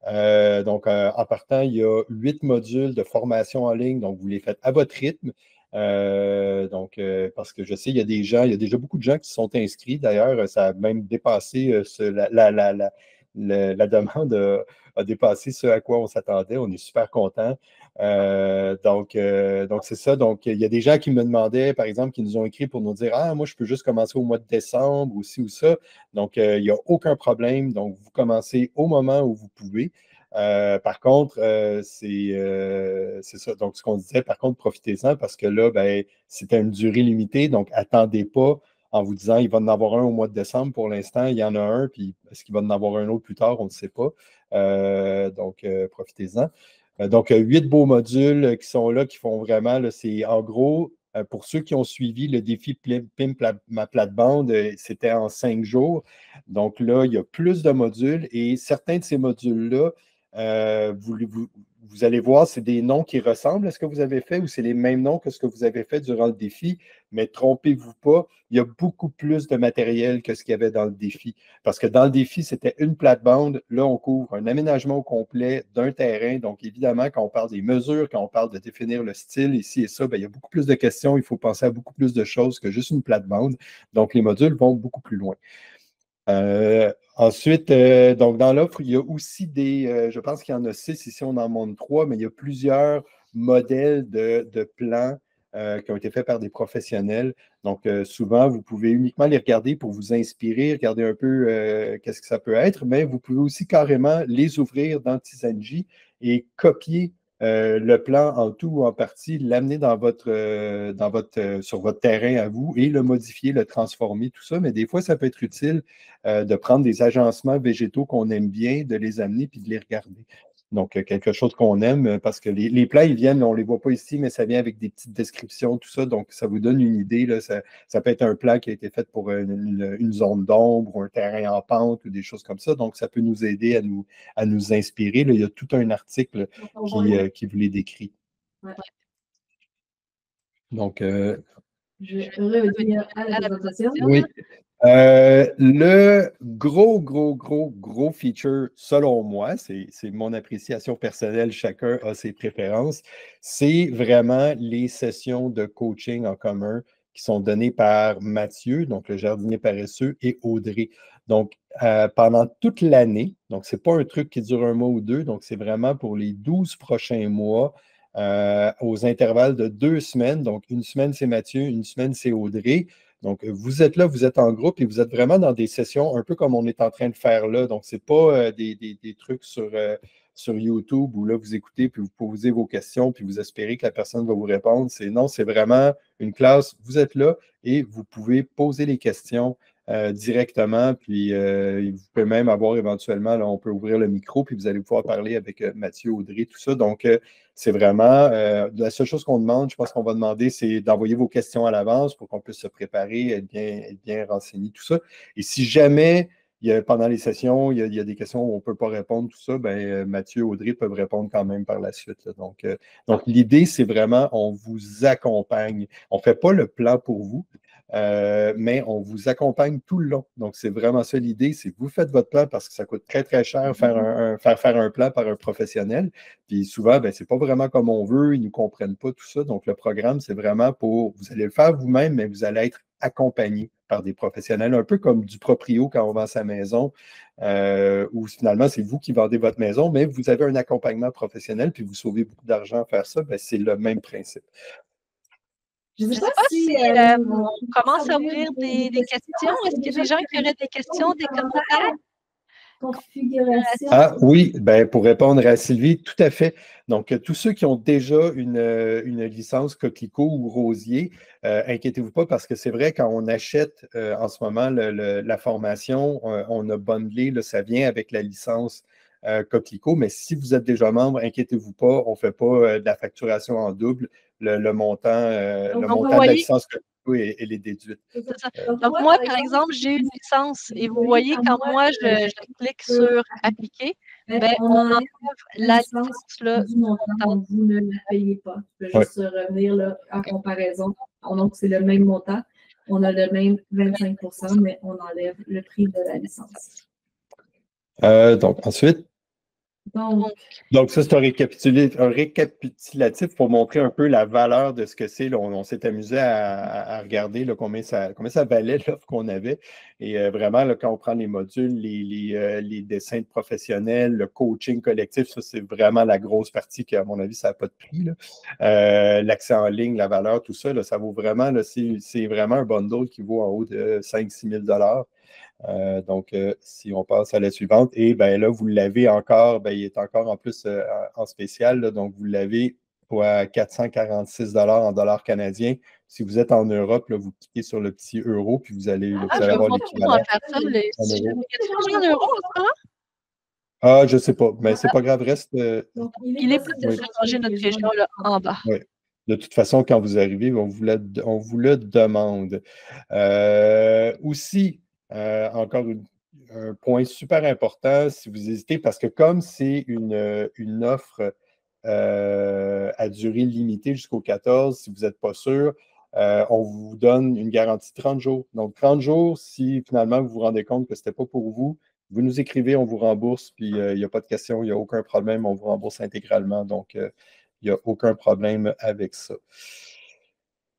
En partant, il y a 8 modules de formation en ligne, donc vous les faites à votre rythme. Parce que je sais, il y a des gens, il y a déjà beaucoup de gens qui se sont inscrits. D'ailleurs, ça a même dépassé la demande a dépassé ce à quoi on s'attendait. On est super contents. C'est ça. Donc, il y a des gens qui me demandaient, par exemple, qui nous ont écrit pour nous dire, ah, moi, je peux juste commencer au mois de décembre ou ci ou ça. Donc, il n'y a aucun problème. Donc, vous commencez au moment où vous pouvez. Par contre, c'est ça. Donc, ce qu'on disait, par contre, profitez-en parce que là, ben, c'était une durée limitée. Donc, attendez pas en vous disant, il va en avoir un au mois de décembre. Pour l'instant, il y en a un, puis est-ce qu'il va en avoir un autre plus tard? On ne sait pas. Profitez-en. 8 beaux modules qui sont là, qui font vraiment, là, c'est en gros, pour ceux qui ont suivi le défi Pimp ma plate-bande, c'était en 5 jours. Donc là, il y a plus de modules et certains de ces modules-là, vous allez voir, c'est des noms qui ressemblent à ce que vous avez fait ou c'est les mêmes noms que ce que vous avez fait durant le défi, mais trompez-vous pas, il y a beaucoup plus de matériel que ce qu'il y avait dans le défi. Parce que dans le défi, c'était une plate-bande. Là, on couvre un aménagement au complet d'un terrain. Donc, évidemment, quand on parle des mesures, quand on parle de définir le style ici et ça, bien, il y a beaucoup plus de questions. Il faut penser à beaucoup plus de choses que juste une plate-bande. Donc, les modules vont beaucoup plus loin. Ensuite, donc dans l'offre, il y a aussi je pense qu'il y en a 6, ici on en montre 3, mais il y a plusieurs modèles de plans qui ont été faits par des professionnels. Donc, souvent, vous pouvez uniquement les regarder pour vous inspirer, regarder un peu qu'est-ce que ça peut être, mais vous pouvez aussi carrément les ouvrir dans Tizanji et copier le plan en tout ou en partie, l'amener sur votre terrain à vous et le modifier, le transformer, tout ça. Mais des fois, ça peut être utile de prendre des agencements végétaux qu'on aime bien, de les amener puis de les regarder. Donc, quelque chose qu'on aime parce que les plans, ils viennent, on ne les voit pas ici, mais ça vient avec des petites descriptions, tout ça. Donc, ça vous donne une idée. Là, ça peut être un plan qui a été fait pour une zone d'ombre ou un terrain en pente ou des choses comme ça. Donc, ça peut nous aider à nous inspirer. Là, il y a tout un article qui vous les décrit. Ouais. Donc, je vais revenir à la présentation. Oui. Le gros feature, selon moi, c'est mon appréciation personnelle, chacun a ses préférences, c'est vraiment les sessions de coaching en commun qui sont données par Mathieu, donc le jardinier paresseux, et Audrey. Donc, pendant toute l'année, donc ce n'est pas un truc qui dure un mois ou deux, donc c'est vraiment pour les 12 prochains mois, aux intervalles de 2 semaines. Donc, une semaine, c'est Mathieu, une semaine, c'est Audrey. Donc, vous êtes là, vous êtes en groupe et vous êtes vraiment dans des sessions un peu comme on est en train de faire là. Donc, ce n'est pas des trucs sur YouTube où là, vous écoutez puis vous posez vos questions puis vous espérez que la personne va vous répondre. Non, c'est vraiment une classe. Vous êtes là et vous pouvez poser les questions directement. Puis, vous pouvez même avoir éventuellement, là, on peut ouvrir le micro puis vous allez pouvoir parler avec Mathieu, Audrey, tout ça. Donc, c'est vraiment la seule chose qu'on demande, je pense qu'on va demander, c'est d'envoyer vos questions à l'avance pour qu'on puisse se préparer, être bien renseigné, tout ça. Et si jamais, pendant les sessions, il y a des questions où on ne peut pas répondre, tout ça, ben, Mathieu, Audrey peuvent répondre quand même par la suite. Là. Donc l'idée, c'est vraiment, on vous accompagne. On ne fait pas le plan pour vous. Mais on vous accompagne tout le long. Donc, c'est vraiment ça l'idée, c'est que vous faites votre plan parce que ça coûte très, très cher faire un plan par un professionnel. Puis souvent, ben, ce n'est pas vraiment comme on veut, ils ne nous comprennent pas tout ça. Donc, le programme, c'est vraiment vous allez le faire vous-même, mais vous allez être accompagné par des professionnels, un peu comme du proprio quand on vend sa maison, où finalement, c'est vous qui vendez votre maison, mais vous avez un accompagnement professionnel, puis vous sauvez beaucoup d'argent à faire ça, ben, c'est le même principe. Je Je ne ne sais pas si on commence à ouvrir des questions. Est-ce qu'il y a des gens qui auraient des questions, des commentaires? Configuration. Ah oui, ben, pour répondre à Sylvie, tout à fait. Donc, tous ceux qui ont déjà une licence coquelicot ou rosier, inquiétez-vous pas parce que c'est vrai, quand on achète en ce moment la formation, on a bundlé, là, ça vient avec la licence coquelicot, mais si vous êtes déjà membre, inquiétez-vous pas, on ne fait pas de la facturation en double. Le montant de la licence coquelicot, elle est déduite. Donc, moi, par exemple, j'ai une licence et vous voyez, quand moi, je clique sur appliquer, ben, on enlève la licence là, du montant, donc vous ne la payez pas. Je peux juste revenir là, en comparaison. Donc, c'est le même montant. On a le même 25 %, mais on enlève le prix de la licence. Donc, ensuite. Donc, ça, c'est un récapitulatif pour montrer un peu la valeur de ce que c'est. Là, on s'est amusé à regarder là, combien ça valait l'offre qu'on avait. Et vraiment, là, quand on prend les modules, les dessins de professionnels, le coaching collectif, ça, c'est vraiment la grosse partie qui, à mon avis, ça n'a pas de prix. L'accès en ligne, la valeur, tout ça, là, ça vaut vraiment, c'est vraiment un bundle qui vaut en haut de 5 000 $6 000. Donc, si on passe à la suivante, et bien là, vous l'avez encore, ben, il est encore en plus en spécial, là, donc vous l'avez à 446 en dollars canadiens. Si vous êtes en Europe, là, vous cliquez sur le petit euro, puis vous allez avoir l'équivalent. Si je en euros en ce moment? Ah, je ne sais pas, mais c'est pas grave, reste. Il est possible de changer notre région là, en bas. Oui. De toute façon, quand vous arrivez, on vous le demande. Aussi, encore un point super important, si vous hésitez, parce que comme c'est une offre à durée limitée jusqu'au 14, si vous n'êtes pas sûr, on vous donne une garantie de 30 jours. Donc, 30 jours, si finalement vous vous rendez compte que ce n'était pas pour vous, vous nous écrivez, on vous rembourse, puis il n'y a pas de question, il n'y a aucun problème, on vous rembourse intégralement. Donc, il n'y a aucun problème avec ça.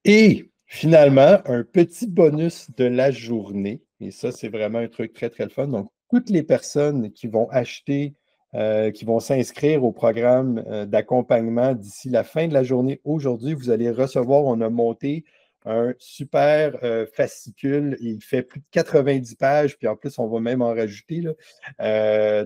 Et finalement, un petit bonus de la journée. Et ça, c'est vraiment un truc très, très le fun. Donc, toutes les personnes qui vont acheter, qui vont s'inscrire au programme d'accompagnement d'ici la fin de la journée aujourd'hui, vous allez recevoir, on a monté un super fascicule. Il fait plus de 90 pages, puis en plus, on va même en rajouter.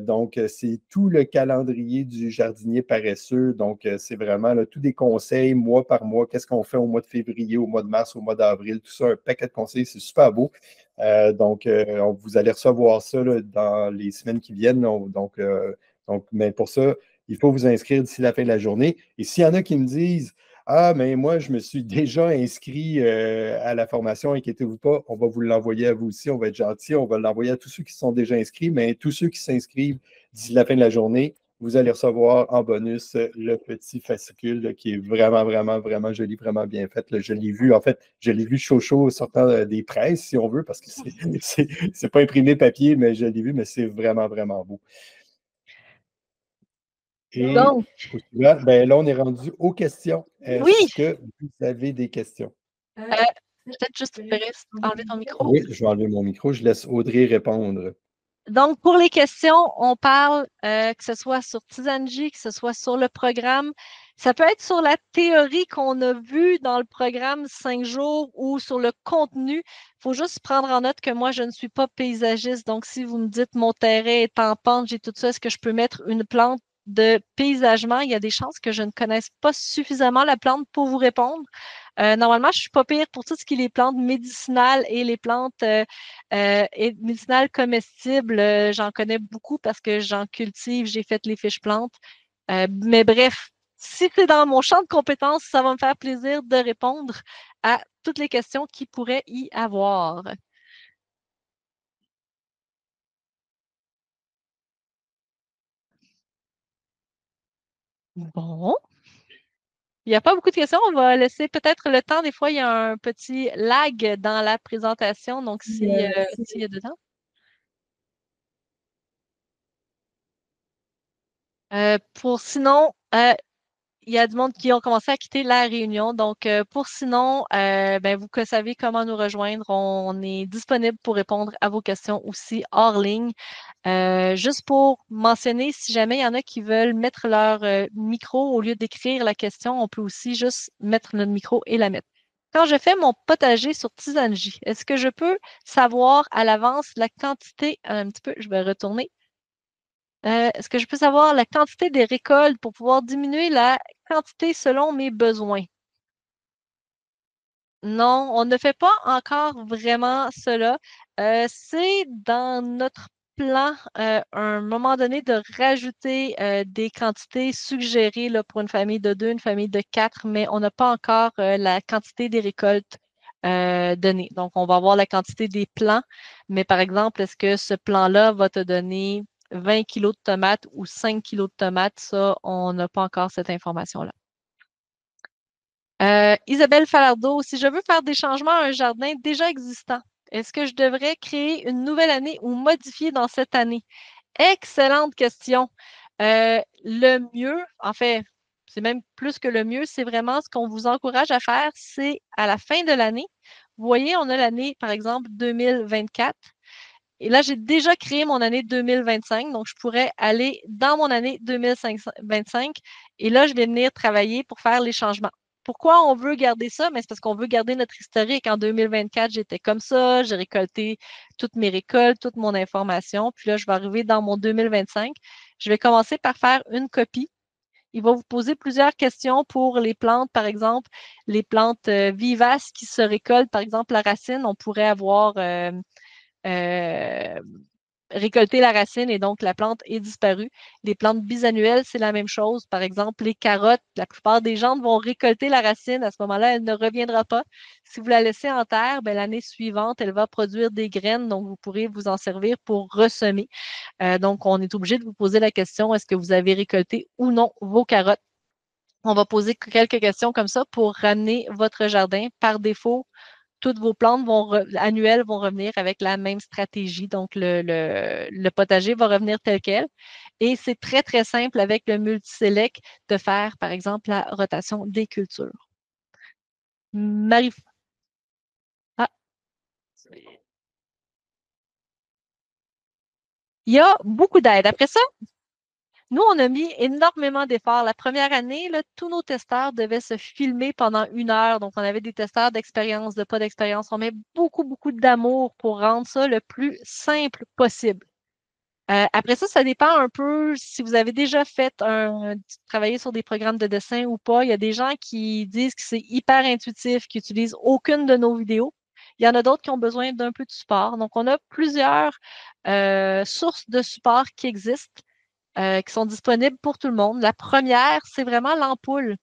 Donc, c'est tout le calendrier du jardinier paresseux. Donc, c'est vraiment là, tous des conseils, mois par mois. Qu'est-ce qu'on fait au mois de février, au mois de mars, au mois d'avril, tout ça, un paquet de conseils. C'est super beau. Donc, vous allez recevoir ça là, dans les semaines qui viennent. Mais pour ça, il faut vous inscrire d'ici la fin de la journée. Et s'il y en a qui me disent, ah, mais moi, je me suis déjà inscrit à la formation, inquiétez-vous pas, on va vous l'envoyer à vous aussi, on va être gentil, on va l'envoyer à tous ceux qui sont déjà inscrits, mais tous ceux qui s'inscrivent d'ici la fin de la journée, vous allez recevoir en bonus le petit fascicule là, qui est vraiment, vraiment, vraiment joli, vraiment bien fait. Là. Je l'ai vu, en fait, je l'ai vu chaud sortant des presses, si on veut, parce que c'est pas imprimé papier, mais je l'ai vu, mais c'est vraiment, vraiment beau. Et Donc, ben, là, on est rendu aux questions. oui, Est-ce que vous avez des questions? peut-être juste enlever ton micro. Oui, je vais enlever mon micro. Je laisse Audrey répondre. Donc, pour les questions, on parle que ce soit sur Tizanji, que ce soit sur le programme. Ça peut être sur la théorie qu'on a vue dans le programme 5 jours ou sur le contenu. Il faut juste prendre en note que moi, je ne suis pas paysagiste. Donc, si vous me dites mon terrain est en pente, j'ai tout ça, est-ce que je peux mettre une plante de paysagement? Il y a des chances que je ne connaisse pas suffisamment la plante pour vous répondre. Normalement, je suis pas pire pour tout ce qui est les plantes médicinales et les plantes médicinales comestibles. J'en connais beaucoup parce que j'en cultive, j'ai fait les fiches plantes. Mais bref, si c'est dans mon champ de compétences, ça va me faire plaisir de répondre à toutes les questions qui pourraient y avoir. Bon. Il n'y a pas beaucoup de questions. On va laisser peut-être le temps. Des fois, il y a un petit lag dans la présentation. Donc, s'il y a dedans. Pour sinon, il y a du monde qui ont commencé à quitter la réunion. Donc, pour sinon, ben, vous que savez comment nous rejoindre. On est disponible pour répondre à vos questions aussi hors ligne. Juste pour mentionner, si jamais il y en a qui veulent mettre leur micro au lieu d'écrire la question, on peut aussi juste mettre notre micro et la mettre. Quand je fais mon potager sur Tizanji, est-ce que je peux savoir à l'avance la quantité, un petit peu, je vais retourner. Est-ce que je peux savoir la quantité des récoltes pour pouvoir diminuer la quantité selon mes besoins? Non, on ne fait pas encore vraiment cela. C'est dans notre plan, à un moment donné, de rajouter des quantités suggérées là, pour une famille de 2, une famille de 4, mais on n'a pas encore la quantité des récoltes données. Donc, on va avoir la quantité des plants, mais par exemple, est-ce que ce plan-là va te donner 20 kilos de tomates ou 5 kilos de tomates? Ça, on n'a pas encore cette information-là. Isabelle Falardeau, si je veux faire des changements à un jardin déjà existant, est-ce que je devrais créer une nouvelle année ou modifier dans cette année? Excellente question. Le mieux, en fait, c'est même plus que le mieux, c'est vraiment ce qu'on vous encourage à faire, c'est à la fin de l'année. Vous voyez, on a l'année, par exemple, 2024. Et là, j'ai déjà créé mon année 2025, donc je pourrais aller dans mon année 2025 et là, je vais venir travailler pour faire les changements. Pourquoi on veut garder ça? Mais c'est parce qu'on veut garder notre historique. En 2024, j'étais comme ça, j'ai récolté toutes mes récoltes, toute mon information. Puis là, je vais arriver dans mon 2025. Je vais commencer par faire une copie. Il va vous poser plusieurs questions pour les plantes, par exemple, les plantes vivaces qui se récoltent, par exemple, la racine. On pourrait avoir euh, récolter la racine et donc la plante est disparue. Les plantes bisannuelles, c'est la même chose. Par exemple, les carottes, la plupart des gens vont récolter la racine. À ce moment-là, elle ne reviendra pas. Si vous la laissez en terre, ben, l'année suivante, elle va produire des graines, donc vous pourrez vous en servir pour ressemer. Donc, on est obligé de vous poser la question, est-ce que vous avez récolté ou non vos carottes? On va poser quelques questions comme ça pour ramener votre jardin. Par défaut, toutes vos plantes annuelles vont revenir avec la même stratégie. Donc, le potager va revenir tel quel. Et c'est très, très simple avec le multiselect de faire, par exemple, la rotation des cultures. Marie. Ah, il y a beaucoup d'aide. Après ça, nous, on a mis énormément d'efforts. La première année, là, tous nos testeurs devaient se filmer pendant 1 heure. Donc, on avait des testeurs d'expérience, de pas d'expérience. On met beaucoup, beaucoup d'amour pour rendre ça le plus simple possible. Après ça, ça dépend un peu si vous avez déjà travaillé sur des programmes de dessin ou pas. Il y a des gens qui disent que c'est hyper intuitif, qui n'utilisent aucune de nos vidéos. Il y en a d'autres qui ont besoin d'un peu de support. Donc, on a plusieurs sources de support qui existent. qui sont disponibles pour tout le monde. La première, c'est vraiment l'ampoule.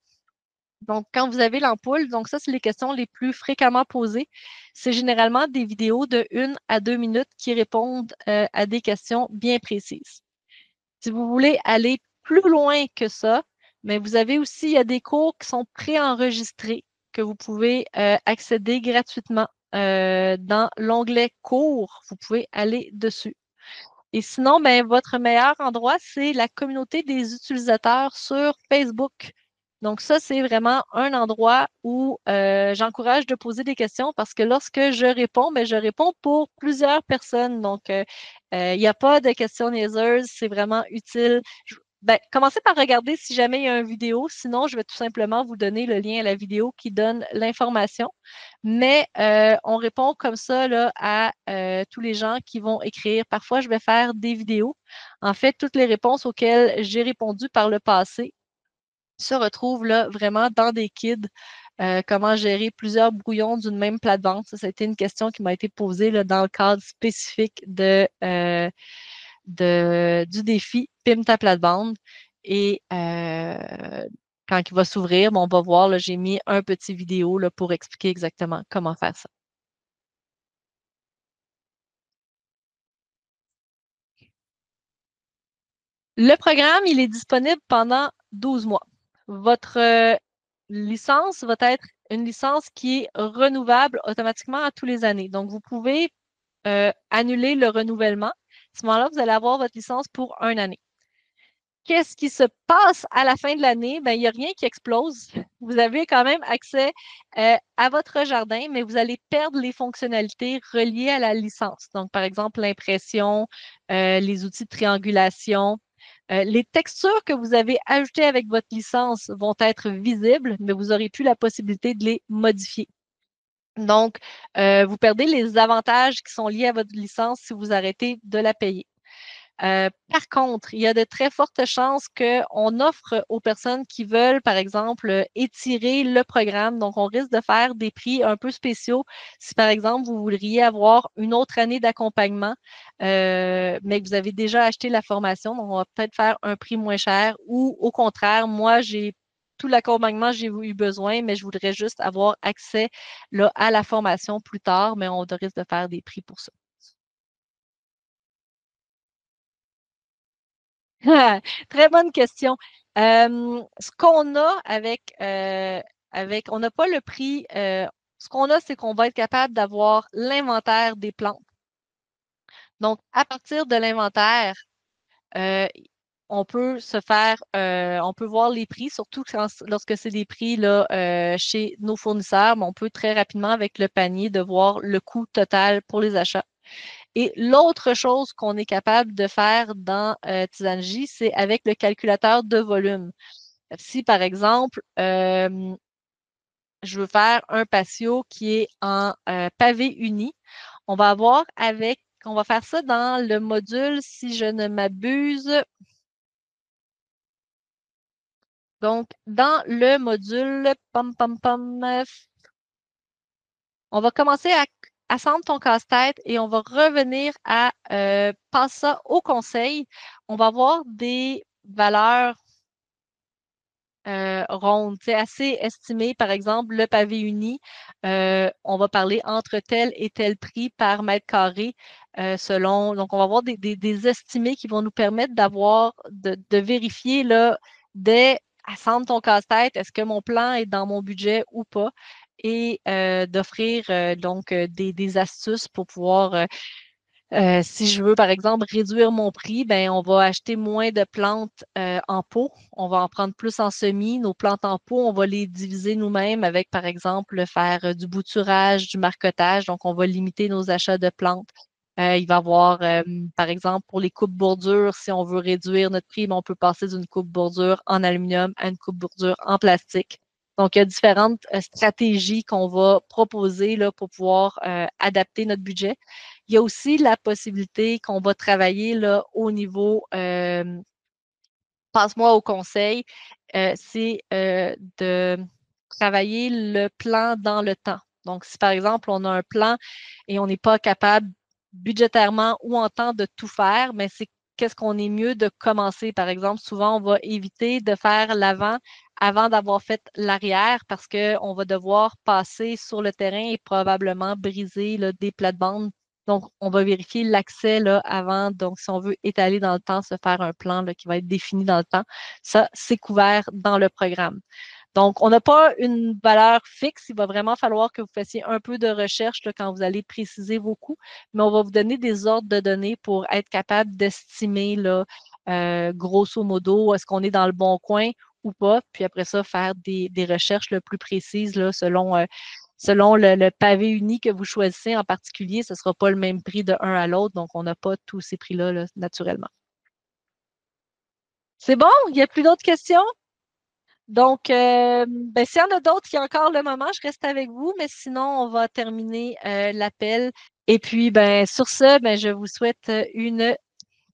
Donc, quand vous avez l'ampoule, donc ça, c'est les questions les plus fréquemment posées. C'est généralement des vidéos de 1 à 2 minutes qui répondent à des questions bien précises. Si vous voulez aller plus loin que ça, mais vous avez aussi, il y a des cours qui sont préenregistrés que vous pouvez accéder gratuitement dans l'onglet cours. Vous pouvez aller dessus. Et sinon, ben, votre meilleur endroit, c'est la communauté des utilisateurs sur Facebook. Donc, ça, c'est vraiment un endroit où j'encourage de poser des questions parce que lorsque je réponds, ben, je réponds pour plusieurs personnes. Donc, il n'y a pas de questions niaiseuses, c'est vraiment utile. Ben, commencez par regarder si jamais il y a une vidéo. Sinon, je vais tout simplement vous donner le lien à la vidéo qui donne l'information. Mais on répond comme ça là, à tous les gens qui vont écrire. Parfois, je vais faire des vidéos. En fait, toutes les réponses auxquelles j'ai répondu par le passé se retrouvent là vraiment dans des kids. Comment gérer plusieurs brouillons d'une même plate-bande. Ça a été une question qui m'a été posée là, dans le cadre spécifique du défi Pim ta plate-bande. Et quand il va s'ouvrir, on va voir, là, j'ai mis un petit vidéo là, pour expliquer exactement comment faire ça. Le programme, il est disponible pendant 12 mois. Votre licence va être une licence qui est renouvelable automatiquement à tous les années. Donc, vous pouvez annuler le renouvellement. À ce moment-là, vous allez avoir votre licence pour 1 année. Qu'est-ce qui se passe à la fin de l'année? Ben, il n'y a rien qui explose. Vous avez quand même accès à votre jardin, mais vous allez perdre les fonctionnalités reliées à la licence. Donc, par exemple, l'impression, les outils de triangulation. Les textures que vous avez ajoutées avec votre licence vont être visibles, mais vous n'aurez plus la possibilité de les modifier. Donc, vous perdez les avantages qui sont liés à votre licence si vous arrêtez de la payer. Par contre, il y a de très fortes chances qu'on offre aux personnes qui veulent, par exemple, étirer le programme. Donc, on risque de faire des prix un peu spéciaux si, par exemple, vous voudriez avoir une autre année d'accompagnement, mais que vous avez déjà acheté la formation. Donc, on va peut-être faire un prix moins cher ou au contraire, moi, j'ai tout l'accompagnement, j'ai eu besoin, mais je voudrais juste avoir accès là, à la formation plus tard, mais on risque de faire des prix pour ça. Très bonne question. Ce qu'on a on n'a pas le prix. Ce qu'on a, c'est qu'on va être capable d'avoir l'inventaire des plantes. Donc, à partir de l'inventaire, euh, on peut voir les prix, surtout lorsque c'est des prix là, chez nos fournisseurs, mais on peut très rapidement, avec le panier, de voir le coût total pour les achats. Et l'autre chose qu'on est capable de faire dans Tisanji, c'est avec le calculateur de volume. Si, par exemple, je veux faire un patio qui est en pavé uni, on va faire ça dans le module, si je ne m'abuse. Donc, dans le module, on va commencer à centre ton casse-tête et on va revenir à passer ça au conseil. On va avoir des valeurs rondes, assez estimées. Par exemple, le pavé uni, on va parler entre tel et tel prix par mètre carré selon. Donc, on va avoir des estimés qui vont nous permettre de vérifier là, dès à centre ton casse-tête, est-ce que mon plan est dans mon budget ou pas? Et d'offrir donc des astuces pour pouvoir, si je veux par exemple réduire mon prix, ben on va acheter moins de plantes en pot, on va en prendre plus en semis. Nos plantes en pot, on va les diviser nous-mêmes avec par exemple faire du bouturage, du marcottage. Donc on va limiter nos achats de plantes. Il va y avoir, par exemple, pour les coupes bordures, si on veut réduire notre prix, ben, on peut passer d'une coupe bordure en aluminium à une coupe bordure en plastique. Donc, il y a différentes stratégies qu'on va proposer là, pour pouvoir adapter notre budget. Il y a aussi la possibilité qu'on va travailler là, au niveau, passe-moi au conseil, c'est de travailler le plan dans le temps. Donc, si par exemple, on a un plan et on n'est pas capable budgétairement ou en temps de tout faire, mais c'est qu'est-ce qu'on est mieux de commencer. Par exemple, souvent, on va éviter de faire l'avant avant d'avoir fait l'arrière parce qu'on va devoir passer sur le terrain et probablement briser là, des plates-bandes. Donc, on va vérifier l'accès là, avant. Donc, si on veut étaler dans le temps, se faire un plan là, qui va être défini dans le temps, ça, c'est couvert dans le programme. Donc, on n'a pas une valeur fixe. Il va vraiment falloir que vous fassiez un peu de recherche là, quand vous allez préciser vos coûts, mais on va vous donner des ordres de données pour être capable d'estimer là, grosso modo, est-ce qu'on est dans le bon coin ou pas, puis après ça, faire des recherches là, plus précises là, selon le pavé uni que vous choisissez en particulier. Ce ne sera pas le même prix de un à l'autre, donc on n'a pas tous ces prix-là là, naturellement. C'est bon? Il n'y a plus d'autres questions? Donc, s'il y en a d'autres, il y a encore le moment, je reste avec vous, mais sinon, on va terminer l'appel. Et puis, sur ce, je vous souhaite une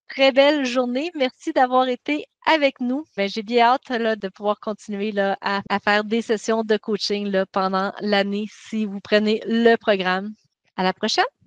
très belle journée. Merci d'avoir été avec nous. J'ai bien hâte là, de pouvoir continuer là, à faire des sessions de coaching là, pendant l'année si vous prenez le programme. À la prochaine!